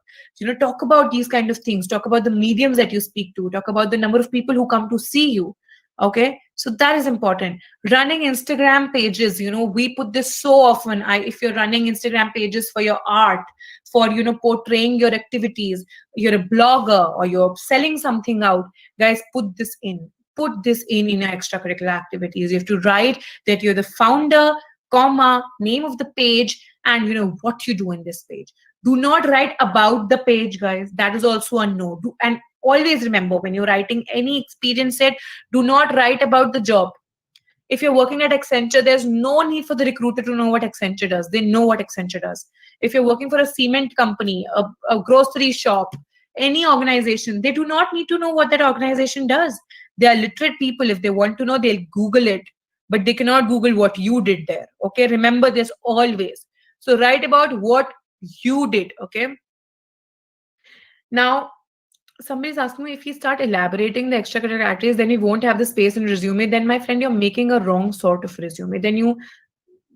talk about these kind of things, talk about the mediums that you speak to, talk about the number of people who come to see you. Okay, so that is important. Running Instagram pages, we put this so often. If you're running Instagram pages for your art, for portraying your activities, you're a blogger or you're selling something out, guys, put this in your extracurricular activities. You have to write that you're the founder, comma, name of the page, and what you do in this page. Do not write about the page, guys. That is also a no. And always remember, when you're writing any experience set, do not write about the job. If you're working at Accenture, there's no need for the recruiter to know what Accenture does. They know what Accenture does. If you're working for a cement company, a grocery shop, any organization, they do not need to know what that organization does. They are literate people. If they want to know, they'll Google it, but they cannot Google what you did there. Okay, remember this always. So write about what you did. Okay. Now, somebody's asking me, if you start elaborating the extracurricular activities, then you won't have the space in resume. Then, my friend, you're making a wrong sort of resume. Then you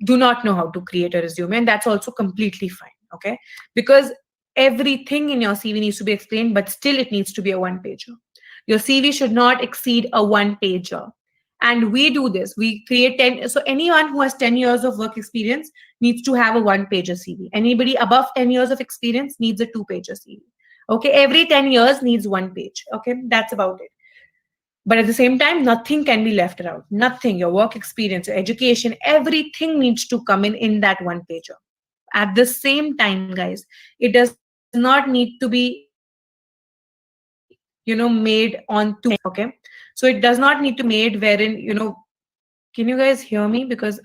do not know how to create a resume, and that's also completely fine. Okay, because everything in your CV needs to be explained, but still it needs to be a one pager. Your CV should not exceed a one pager. And we do this. We create 10. So anyone who has 10 years of work experience needs to have a one pager CV. Anybody above 10 years of experience needs a two pager CV. Okay, every 10 years needs one page. Okay, that's about it. But at the same time, nothing can be left out. Nothing, your work experience, your education, everything needs to come in that one pager. At the same time, guys, it does not need to be, made on two pages. Okay, so it does not need to be made wherein, can you guys hear me? Because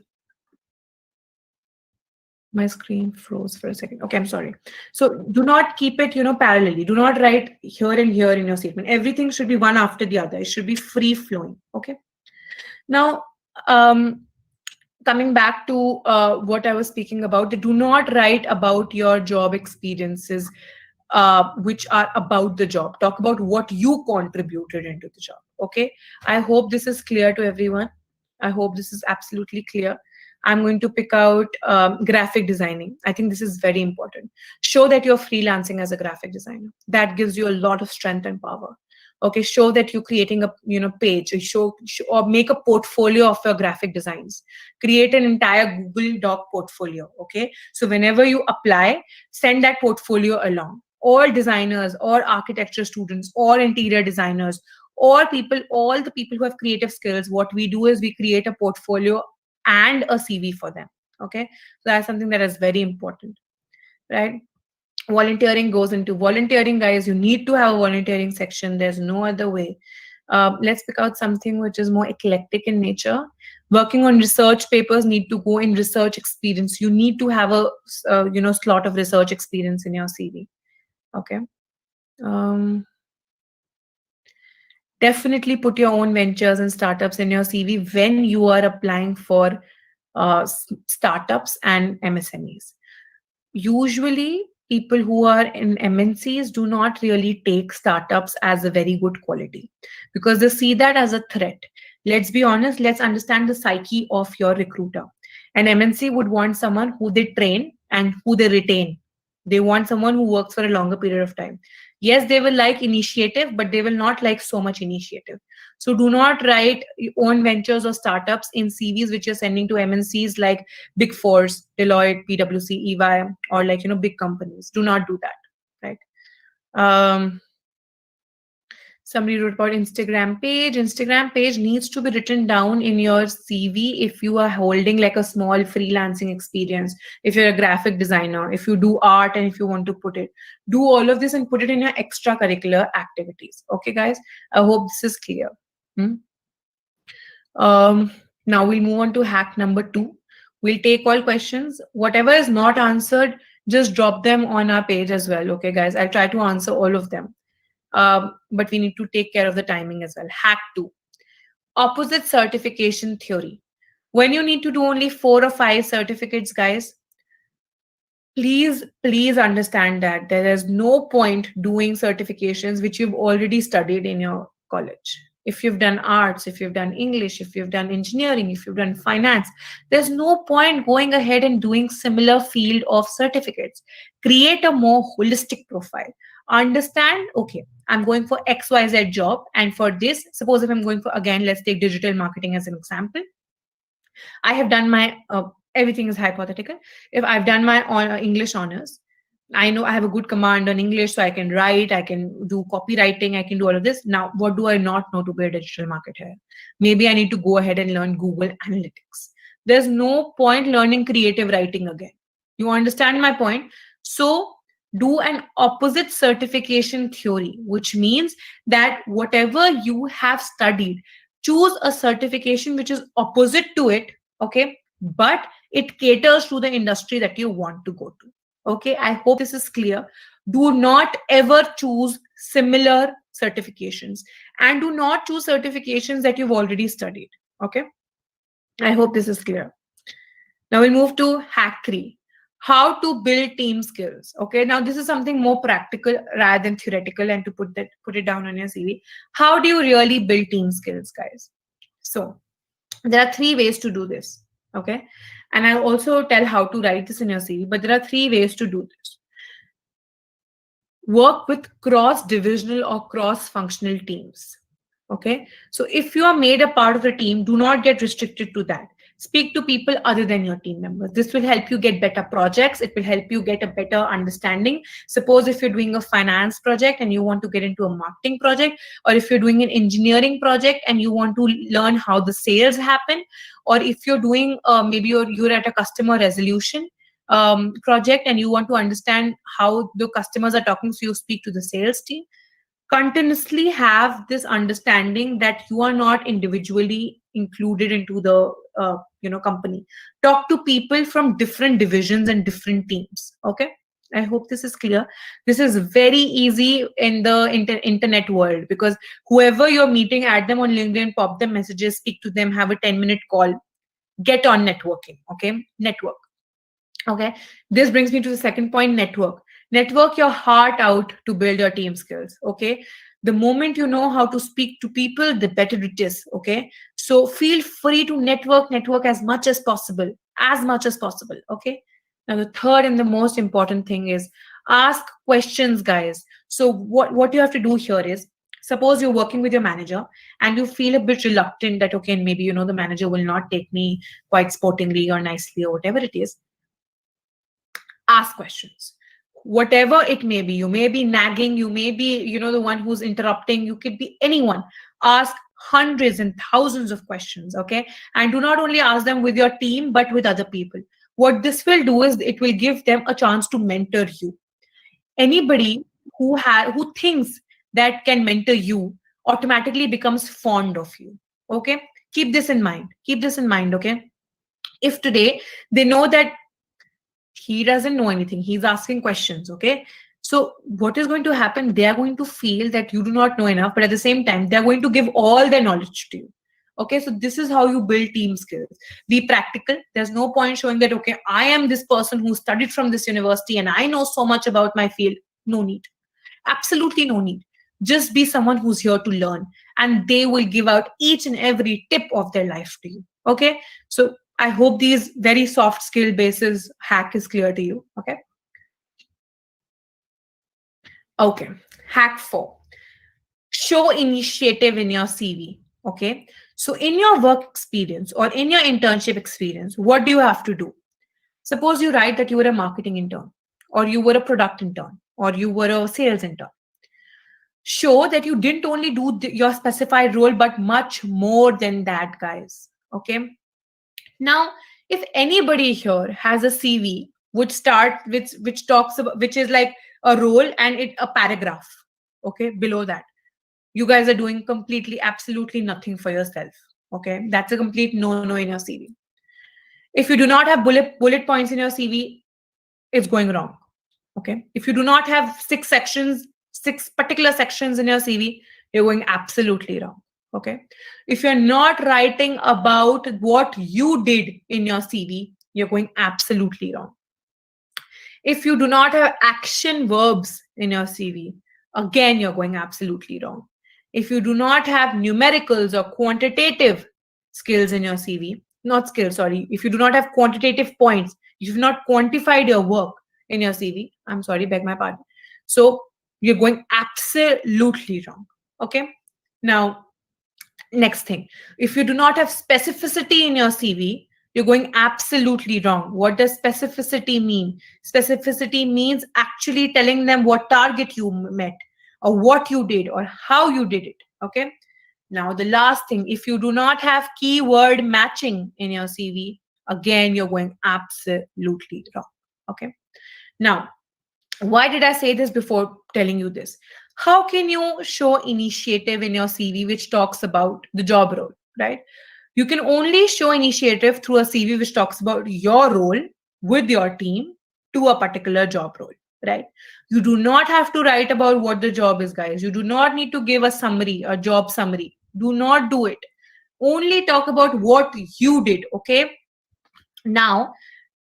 my screen froze for a second. Okay, I'm sorry. So do not keep it, parallelly. Do not write here and here in your statement. Everything should be one after the other. It should be free flowing. Okay. Now, coming back to what I was speaking about, do not write about your job experiences, which are about the job. Talk about what you contributed into the job. Okay. I hope this is clear to everyone. I hope this is absolutely clear. I'm going to pick out graphic designing. I think this is very important. Show that you're freelancing as a graphic designer. That gives you a lot of strength and power. Okay, show that you're creating a page. Show or make a portfolio of your graphic designs. Create an entire Google Doc portfolio. Okay, so whenever you apply, send that portfolio along. All designers or architecture students or interior designers or people, all the people who have creative skills, what we do is we create a portfolio and a CV for them. Okay, so that's something that is very important, right? Volunteering goes into volunteering, guys. You need to have a volunteering section. There's no other way. Let's pick out something which is more eclectic in nature. Working on research papers need to go in research experience. You need to have a slot of research experience in your CV. Okay. Um, Definitely put your own ventures and startups in your CV when you are applying for startups and MSMEs. Usually, people who are in MNCs do not really take startups as a very good quality because they see that as a threat. Let's be honest, let's understand the psyche of your recruiter. An MNC would want someone who they train and who they retain. They want someone who works for a longer period of time. Yes, they will like initiative, but they will not like so much initiative. So do not write your own ventures or startups in CVs which you're sending to MNCs like Big Fours, Deloitte, PwC, EY, or like big companies. Do not do that, right? Um, Somebody wrote about Instagram page. Instagram page needs to be written down in your CV if you are holding like a small freelancing experience. If you're a graphic designer, if you do art and if you want to put it, do all of this and put it in your extracurricular activities. Okay, guys. I hope this is clear. Hmm? Um, Now we'll move on to hack number 2. We'll take all questions. Whatever is not answered, just drop them on our page as well. Okay, guys. I'll try to answer all of them. But we need to take care of the timing as well. Hack 2. Opposite certification theory. When you need to do only 4 or 5 certificates, guys, please understand that there is no point doing certifications which you've already studied in your college. If you've done arts, if you've done English, if you've done engineering, if you've done finance, there's no point going ahead and doing similar field of certificates. Create a more holistic profile. Understand, okay, I'm going for XYZ job, and for this, suppose if I'm going for, again, let's take digital marketing as an example. I have done my everything is hypothetical. If I've done my English honors, I know I have a good command on English, so I can write, I can do copywriting, I can do all of this. Now, what do I not know to be a digital marketer? Maybe I need to go ahead and learn Google Analytics. There's no point learning creative writing again. You understand my point? So, do an opposite certification theory, which means that whatever you have studied, choose a certification which is opposite to it, okay, but it caters to the industry that you want to go to. Okay, I hope this is clear. Do not ever choose similar certifications, and do not choose certifications that you've already studied. Okay, I hope this is clear. Now we'll move to hack 3. How to build team skills. Okay, now this is something more practical rather than theoretical, and to put it down on your CV. How do you really build team skills, guys? So there are 3 ways to do this. Okay, and I'll also tell how to write this in your CV, but there are 3 ways to do this. Work with cross divisional or cross functional teams. Okay, so if you are made a part of the team, do not get restricted to that. Speak to people other than your team members. This will help you get better projects. It will help you get a better understanding. Suppose if you're doing a finance project and you want to get into a marketing project, or if you're doing an engineering project and you want to learn how the sales happen, or if you're doing maybe you're at a customer resolution project and you want to understand how the customers are talking, so you speak to the sales team. Continuously have this understanding that you are not individually included into the company. Talk to people from different divisions and different teams. Okay, I hope this is clear. This is very easy in the internet world, because whoever you're meeting, add them on LinkedIn, pop them messages, speak to them, have a 10-minute call, get on networking. Okay, network. Okay, this brings me to the second point: network. Network your heart out to build your team skills. Okay, the moment you know how to speak to people, the better it is. Okay, so feel free to network as much as possible, as much as possible. Okay, now the third and the most important thing is ask questions, guys. So what you have to do here is, suppose you're working with your manager and you feel a bit reluctant that, okay, maybe the manager will not take me quite sportingly or nicely or whatever it is. Ask questions, whatever it may be. You may be nagging, you may be the one who's interrupting, you could be anyone. Ask hundreds and thousands of questions. Okay, and do not only ask them with your team but with other people. What this will do is it will give them a chance to mentor you. Anybody who thinks that can mentor you automatically becomes fond of you. Okay, keep this in mind, okay. If today they know that he doesn't know anything, he's asking questions, okay, so what is going to happen? They are going to feel that you do not know enough, but at the same time they are going to give all their knowledge to you. Okay, so this is how you build team skills. Be practical. There's no point showing that, okay, I am this person who studied from this university and I know so much about my field. No need, absolutely no need. Just be someone who's here to learn, and they will give out each and every tip of their life to you. Okay, so I hope these very soft skill basis hack is clear to you. Okay. Okay. Hack 4. Show initiative in your CV. Okay. So in your work experience or in your internship experience, what do you have to do? Suppose you write that you were a marketing intern, or you were a product intern, or you were a sales intern. show that you didn't only do your specified role, but much more than that, guys. Okay. Now, if anybody here has a CV which start which talks about, which is like a role and it a paragraph, okay, below that, you guys are doing completely, absolutely nothing for yourself. Okay, that's a complete no-no in your CV. If you do not have bullet points in your CV, it's going wrong. Okay, if you do not have six particular sections in your CV, you're going absolutely wrong. Okay, if you're not writing about what you did in your CV, you're going absolutely wrong. If you do not have action verbs in your CV, again, you're going absolutely wrong. If you do not have numericals or quantitative skills in your CV, not skills, sorry, if you do not have quantitative points, you've not quantified your work in your CV, I'm sorry, beg my pardon. So you're going absolutely wrong. Okay. Now, next thing, if you do not have specificity in your CV, you're going absolutely wrong. What does specificity mean? Specificity means actually telling them what target you met, or what you did, or how you did it. Okay. Now, the last thing, if you do not have keyword matching in your CV, again, you're going absolutely wrong. Okay. Now, why did I say this before telling you this? How can you show initiative in your CV which talks about the job role, right? You can only show initiative through a CV which talks about your role with your team to a particular job role, right? You do not have to write about what the job is, guys. You do not need to give a summary, a job summary. Do not do it. Only talk about what you did, okay? Now,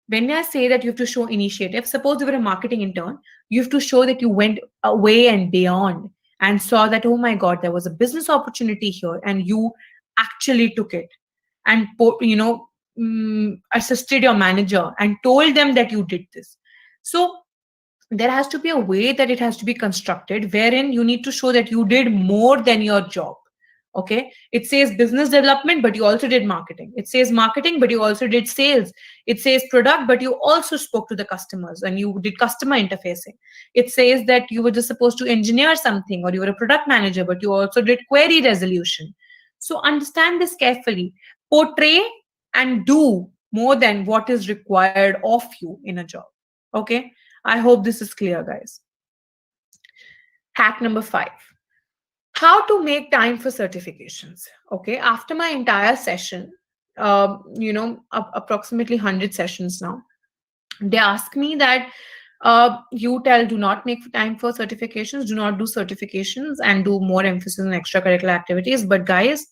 when I say that you have to show initiative, suppose you were a marketing intern, you have to show that you went away and beyond and saw that, oh my God, there was a business opportunity here and you actually took it and, assisted your manager and told them that you did this. So there has to be a way that it has to be constructed wherein you need to show that you did more than your job. Okay, it says business development but you also did marketing, it says marketing but you also did sales, it says product but you also spoke to the customers and you did customer interfacing, it says that you were just supposed to engineer something or you were a product manager but you also did query resolution. So understand this carefully, portray and do more than what is required of you in a job. Okay, I hope this is clear, guys. Hack number 5, how to make time for certifications. Okay, after my entire session, approximately 100 sessions now, they ask me that, you tell, do not make time for certifications, do not do certifications, and do more emphasis on extracurricular activities. But guys,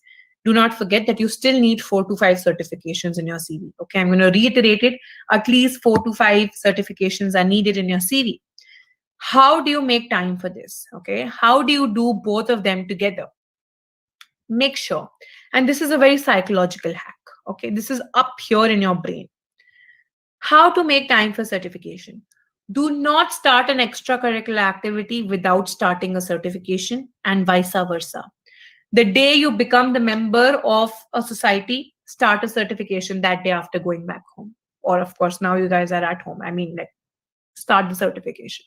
do not forget that you still need 4 to 5 certifications in your CV. Okay, I'm going to reiterate it. At least 4 to 5 certifications are needed in your CV. How do you make time for this? Okay, how do you do both of them together? Make sure, and this is a very psychological hack. Okay, this is up here in your brain. How to make time for certification? Do not start an extracurricular activity without starting a certification, and vice versa. The day you become the member of a society, start a certification that day after going back home. Or, of course, now you guys are at home. I mean, like, start the certification.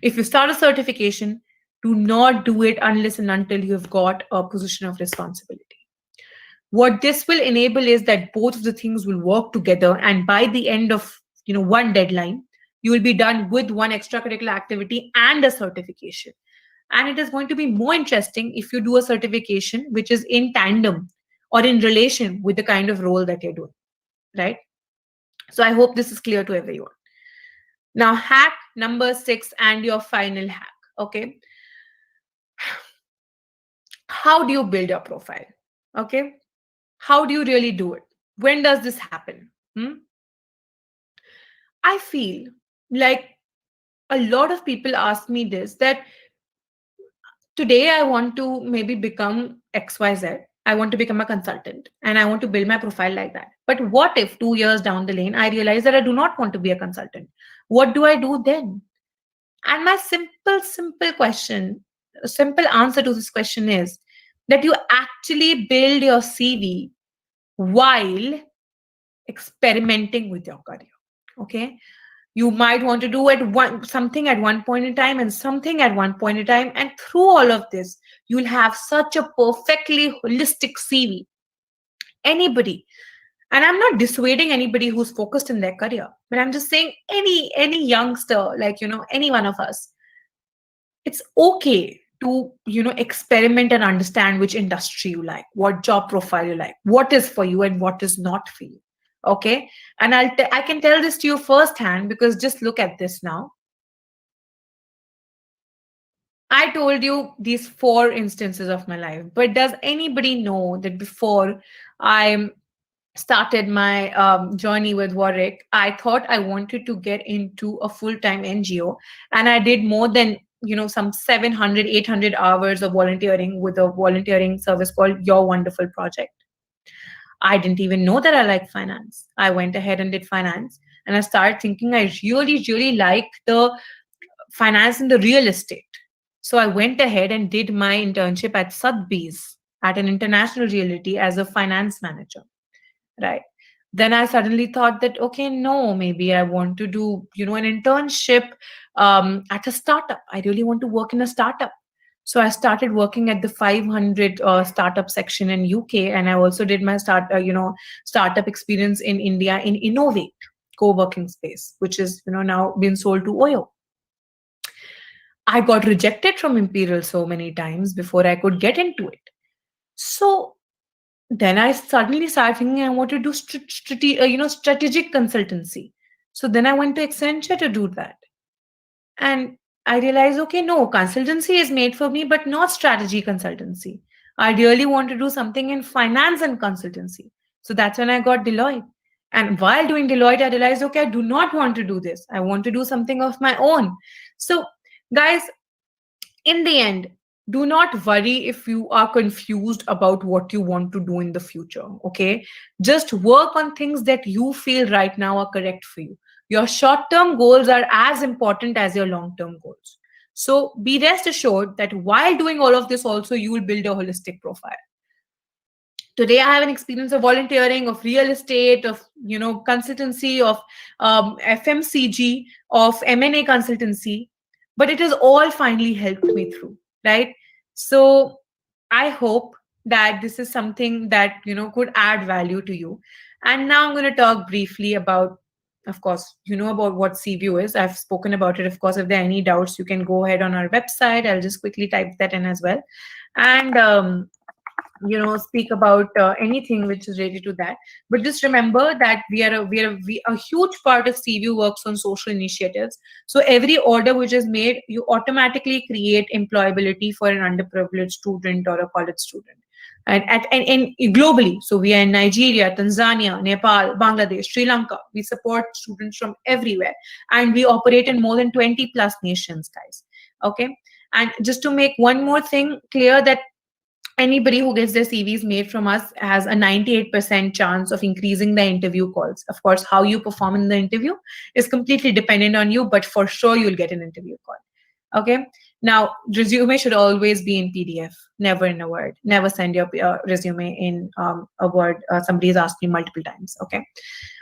If you start a certification, do not do it unless and until you've got a position of responsibility. What this will enable is that both of the things will work together, and by the end of one deadline, you will be done with one extracurricular activity and a certification. And it is going to be more interesting if you do a certification which is in tandem or in relation with the kind of role that you're doing, right? So I hope this is clear to everyone. Now, hack number 6 and your final hack. Okay, how do you build your profile? Okay, how do you really do it? When does this happen? I feel like a lot of people ask me this, that today I want to maybe become XYZ. I want to become a consultant and I want to build my profile like that. But what if 2 years down the lane, I realize that I do not want to be a consultant? What do I do then? And my simple question, a simple answer to this question is that you actually build your CV while experimenting with your career. Okay. You might want to do at one something at one point in time and something at one point in time. And through all of this, you'll have such a perfectly holistic CV. Anybody, and I'm not dissuading anybody who's focused in their career, but I'm just saying any youngster, like any one of us, it's okay to experiment and understand which industry you like, what job profile you like, what is for you and what is not for you. Okay. And I can tell this to you firsthand, because just look at this now. I told you these four instances of my life, but does anybody know that before I started my journey with Warwick, I thought I wanted to get into a full-time NGO, and I did more than some 700, 800 hours of volunteering with a volunteering service called Your Wonderful Project. I didn't even know that I like finance. I went ahead and did finance, and I started thinking I really, really like the finance in the real estate. So I went ahead and did my internship at Sotheby's at an international realty as a finance manager. Right. Then I suddenly thought that, okay, no, maybe I want to do, an internship at a startup. I really want to work in a startup. So I started working at the 500 startup section in UK, and I also did my startup experience in India in Innovate co-working space, which is now been sold to Oyo. I got rejected from Imperial so many times before I could get into it. So then I suddenly started thinking I want to do strategic consultancy. So then I went to Accenture to do that, and I realized, okay, no, consultancy is made for me, but not strategy consultancy. I really want to do something in finance and consultancy. So that's when I got Deloitte. And while doing Deloitte, I realized, okay, I do not want to do this. I want to do something of my own. So, guys, in the end, do not worry if you are confused about what you want to do in the future. Okay, just work on things that you feel right now are correct for you. Your short term goals are as important as your long term goals. So be rest assured that while doing all of this, also you will build a holistic profile. Today I have an experience of volunteering, of real estate, of consultancy, of FMCG, of M&A consultancy, but it has all finally helped me through, right? So I hope that this is something that could add value to you. And now I'm going to talk briefly about, of course, about what CView is. I've spoken about it. Of course, if there are any doubts, you can go ahead on our website. I'll just quickly type that in as well. And speak about anything which is related to that. But just remember that a huge part of CView works on social initiatives. So every order which is made, you automatically create employability for an underprivileged student or a college student. And globally, so we are in Nigeria, Tanzania, Nepal, Bangladesh, Sri Lanka. We support students from everywhere, and we operate in more than 20 plus nations, guys. Okay, and just to make one more thing clear, that anybody who gets their CVs made from us has a 98% chance of increasing the interview calls. Of course, how you perform in the interview is completely dependent on you, but for sure you'll get an interview call. Okay. Now, resume should always be in PDF, never in a Word. Never send your resume in a Word. Somebody's asked me multiple times. Okay.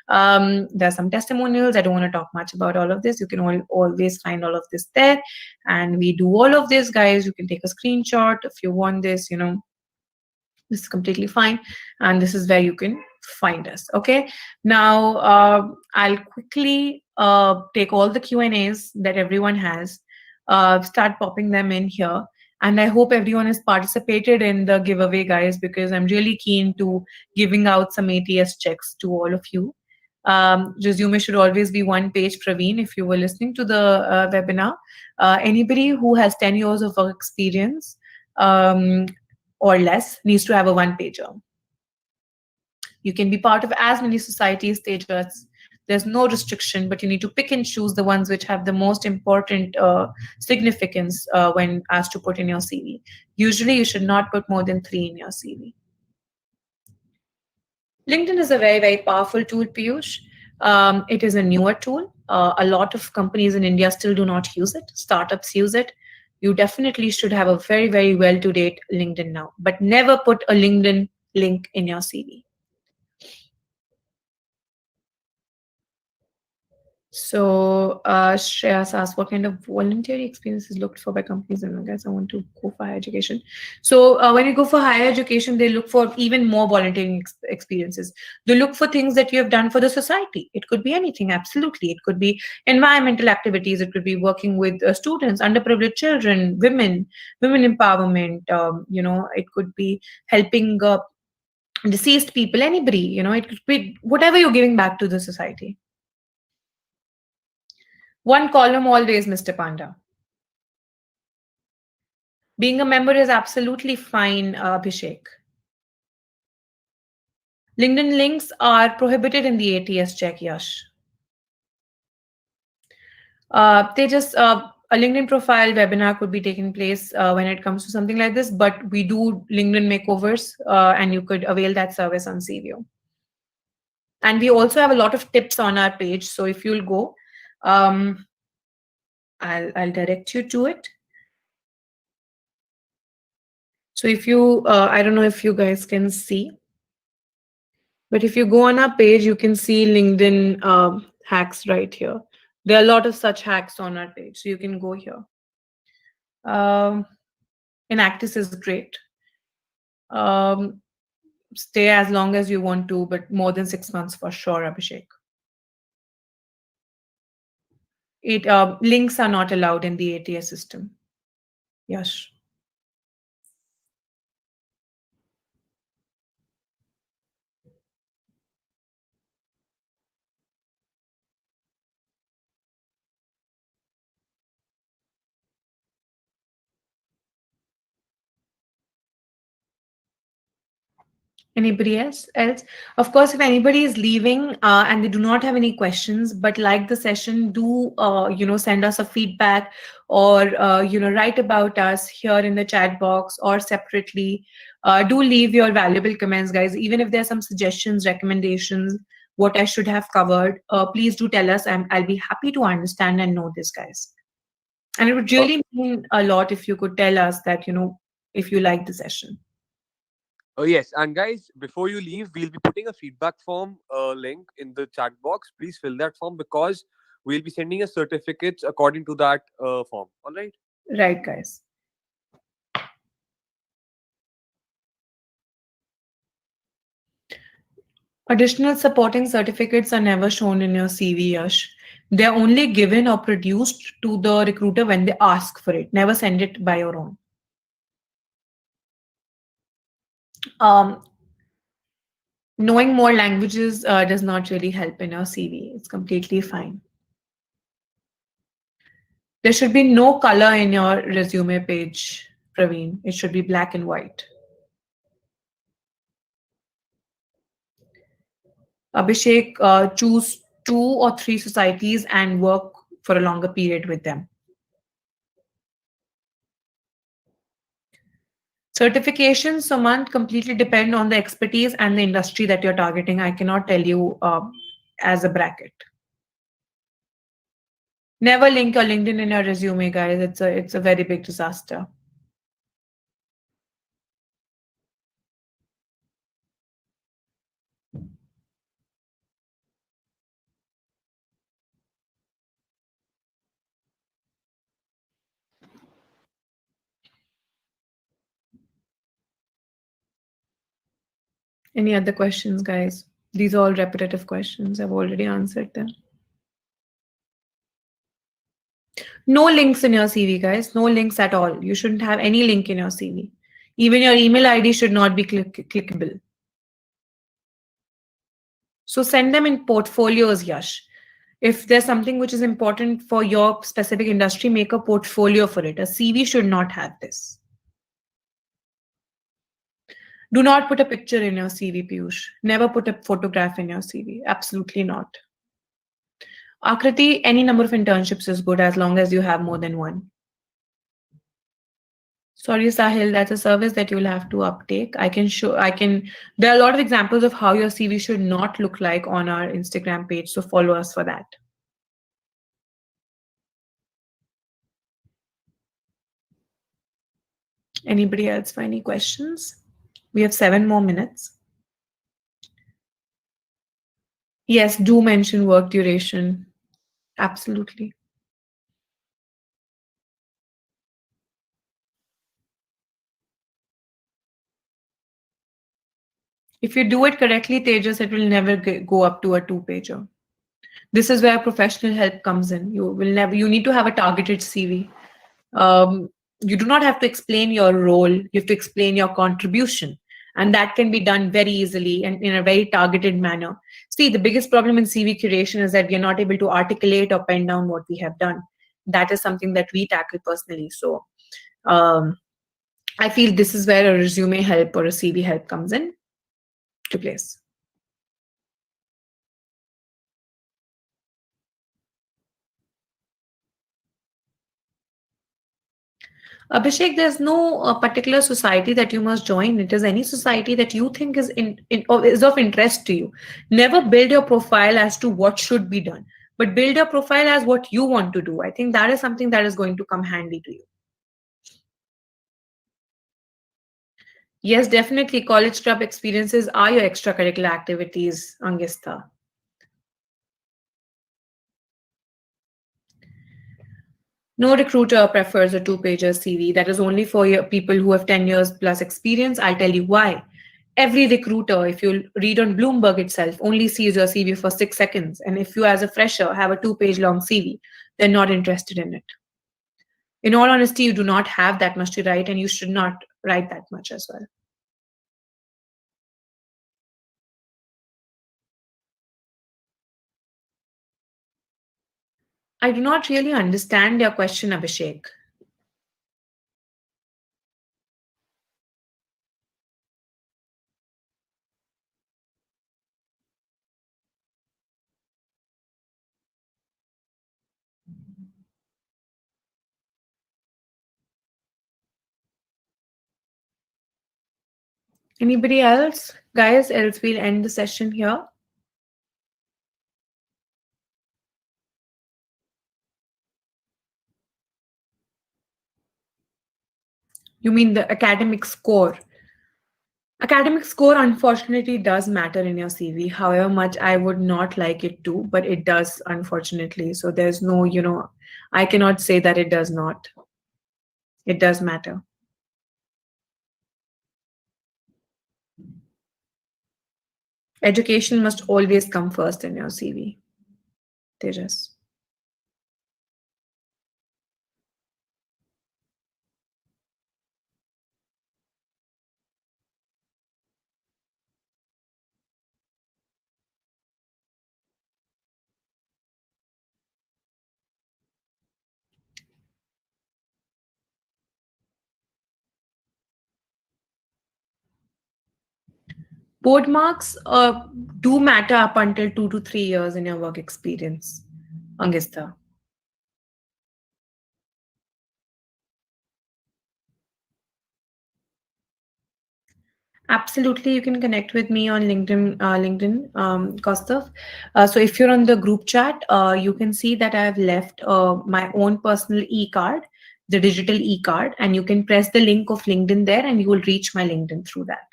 There's some testimonials. I don't want to talk much about all of this. You can always find all of this there. And we do all of this, guys. You can take a screenshot if you want this, this is completely fine. And this is where you can find us. Okay. Now, I'll quickly take all the Q&As that everyone has, start popping them in here. And I hope everyone has participated in the giveaway, guys, because I'm really keen to giving out some ATS checks to all of you. Resume should always be one page, Praveen, if you were listening to the webinar. Anybody who has 10 years of work experience or less needs to have a one pager. You can be part of as many society stages. There's no restriction, but you need to pick and choose the ones which have the most important significance when asked to put in your CV. Usually, you should not put more than 3 in your CV. LinkedIn is a very, very powerful tool, Piyush. It is a newer tool. A lot of companies in India still do not use it. Startups use it. You definitely should have a very, very well-to-date LinkedIn now, but never put a LinkedIn link in your CV. So, Shreyas asked, what kind of voluntary experiences looked for by companies? And I guess I want to go for higher education. So, when you go for higher education, they look for even more volunteering experiences. They look for things that you have done for the society. It could be anything, absolutely. It could be environmental activities. It could be working with students, underprivileged children, women empowerment. It could be helping deceased people, anybody. It could be whatever you're giving back to the society. One column always, Mr. Panda. Being a member is absolutely fine, Abhishek. LinkedIn links are prohibited in the ATS check, Yash. They just a LinkedIn profile webinar could be taking place when it comes to something like this, but we do LinkedIn makeovers, and you could avail that service on CView. And we also have a lot of tips on our page, so if you'll go, um, I'll direct you to it. So if you, I don't know if you guys can see, but if you go on our page, you can see LinkedIn hacks right here. There are a lot of such hacks on our page, so you can go here. Um, Enactus is great. Um, Stay as long as you want to, but more than 6 months for sure, Abhishek. Links are not allowed in the ATS system. Yes. Anybody else? Of course, if anybody is leaving and they do not have any questions but like the session, do send us a feedback, or write about us here in the chat box or separately. Do leave your valuable comments, guys. Even if there's some suggestions, recommendations, what I should have covered, please do tell us. I'll be happy to understand and know this, guys. And it would Uh, really mean a lot if you could tell us that if you like the session. Oh yes, and guys, before you leave, we'll be putting a feedback form link in the chat box. Please fill that form because we'll be sending a certificates according to that form. All right. Right, guys. Additional supporting certificates are never shown in your CV, Yash. They're only given or produced to the recruiter when they ask for it. Never send it by your own. Um, Knowing more languages does not really help in your CV. It's completely fine. There should be no color in your resume page, Praveen. It should be black and white. Abhishek, choose 2 or 3 societies and work for a longer period with them. Certifications, Sumant, completely depend on the expertise and the industry that you're targeting. I cannot tell you as a bracket. Never link your LinkedIn in your resume, guys. It's a very big disaster. Any other questions, guys? These are all repetitive questions. I've already answered them. No links in your CV, guys. No links at all. You shouldn't have any link in your CV. Even your email ID should not be clickable. So send them in portfolios, Yash. If there's something which is important for your specific industry, make a portfolio for it. A CV should not have this. Do not put a picture in your CV, Piyush. Never put a photograph in your CV. Absolutely not. Akriti, any number of internships is good as long as you have more than one. Sorry, Sahil, that's a service that you'll have to uptake. There are a lot of examples of how your CV should not look like on our Instagram page, so follow us for that. Anybody else for any questions? We have 7 more minutes. Yes, do mention work duration. Absolutely. If you do it correctly, Tejas, it will never go up to a two-pager. This is where professional help comes in. You need to have a targeted CV. um, you do not have to explain your role, you have to explain your contribution, and that can be done very easily and in a very targeted manner. See, the biggest problem in CV curation is that we are not able to articulate or pen down what we have done. That is something that we tackle personally. So um, I feel this is where a resume help or a CV help comes in to place. Abhishek, there's no particular society that you must join. It is any society that you think or is of interest to you. Never build your profile as to what should be done, but build your profile as what you want to do. I think that is something that is going to come handy to you. Yes, definitely. College club experiences are your extracurricular activities, Angistha. No recruiter prefers a two-pager CV. That is only for people who have 10 years plus experience. I'll tell you why. Every recruiter, if you read on Bloomberg itself, only sees your CV for 6 seconds. And if you, as a fresher, have a two-page long CV, they're not interested in it. In all honesty, you do not have that much to write, and you should not write that much as well. I do not really understand your question, Abhishek. Anybody else? Guys, else we'll end the session here. You mean the academic score? Academic score unfortunately does matter in your CV. However much I would not like it to, but it does unfortunately. So there's no, I cannot say that it does not. It does matter. Education must always come first in your CV. Tejas. Board marks do matter up until 2 to 3 years in your work experience, Angistha. Absolutely, you can connect with me on LinkedIn. Kaustav. So if you're on the group chat, you can see that I have left my own personal e-card, the digital e-card, and you can press the link of LinkedIn there, and you will reach my LinkedIn through that.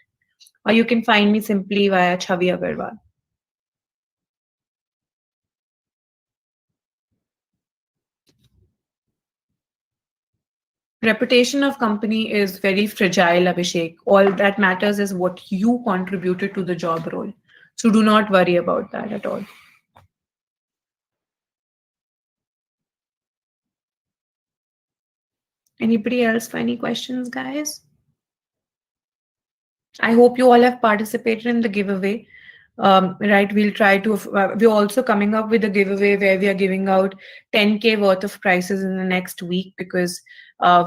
Or you can find me simply via Chavi Agarwal. Reputation of company is very fragile, Abhishek. All that matters is what you contributed to the job role. So do not worry about that at all. Anybody else for any questions, guys? I hope you all have participated in the giveaway. Right, we'll try to. We're also coming up with a giveaway where we are giving out 10K worth of prizes in the next week because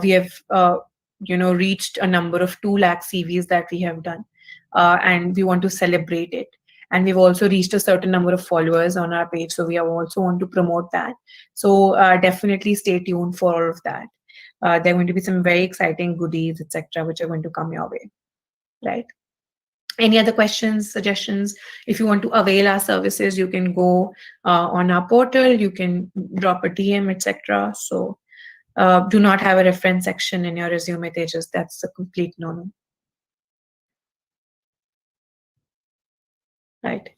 we have, reached a number of 2 lakh CVs that we have done, and we want to celebrate it. And we've also reached a certain number of followers on our page, so we also want to promote that. So definitely stay tuned for all of that. There are going to be some very exciting goodies, etc., which are going to come your way. Right. Any other questions, suggestions? If you want to avail our services, you can go on our portal, you can drop a DM, etc. So do not have a reference section in your resume, Tejas. That's a complete no-no. Right.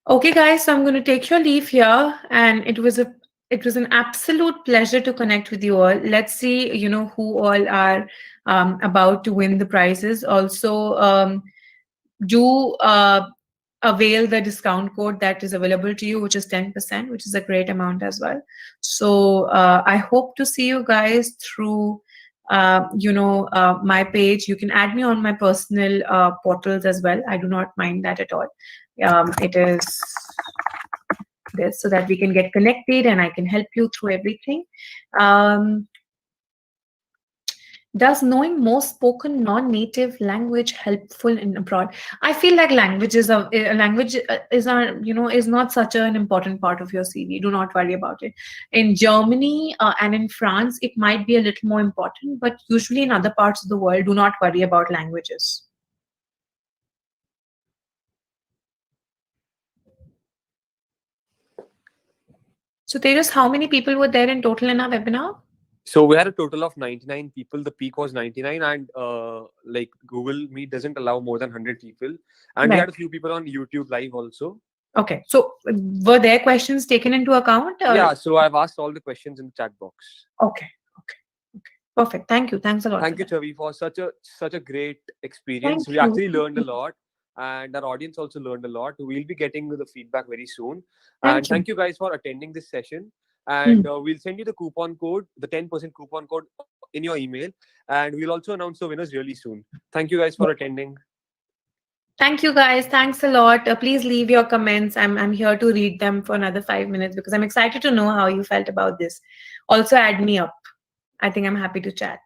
Okay, guys, so I'm going to take your leave here, and it was an absolute pleasure to connect with you all. Let's see, who all are about to win the prizes. Also, do avail the discount code that is available to you, which is 10%, which is a great amount as well. So I hope to see you guys through my page. You can add me on my personal portals as well. I do not mind that at all. It is this so that we can get connected and I can help you through everything. um, does knowing more spoken non-native language helpful in abroad? I feel like language is not such an important part of your CV. Do not worry about it. In Germany and in France, it might be a little more important, but usually in other parts of the world, do not worry about languages. So Tejas, how many people were there in total in our webinar? So we had a total of 99 people. The peak was 99, and like Google Meet doesn't allow more than 100 people. And we Right. had a few people on YouTube Live also. Okay. So were their questions taken into account? Yeah, so I've asked all the questions in the chat box. Okay. Okay. Okay. Perfect. Thank you. Thanks a lot for Thank you, that. Chavi, for such a great Thank experience. We you. actually learned a lot, and our audience also learned a lot. We'll be getting the feedback very soon. And Thank you. thank you guys for attending this session. Hmm. And we'll send you the coupon code, the 10% coupon code in your email. And we'll also announce the winners really soon. Thank you guys for attending. Thank you, guys. Thanks a lot. Please leave your comments. I'm here to read them for another 5 minutes because I'm excited to know how you felt about this. Also, add me up. I think I'm happy to chat.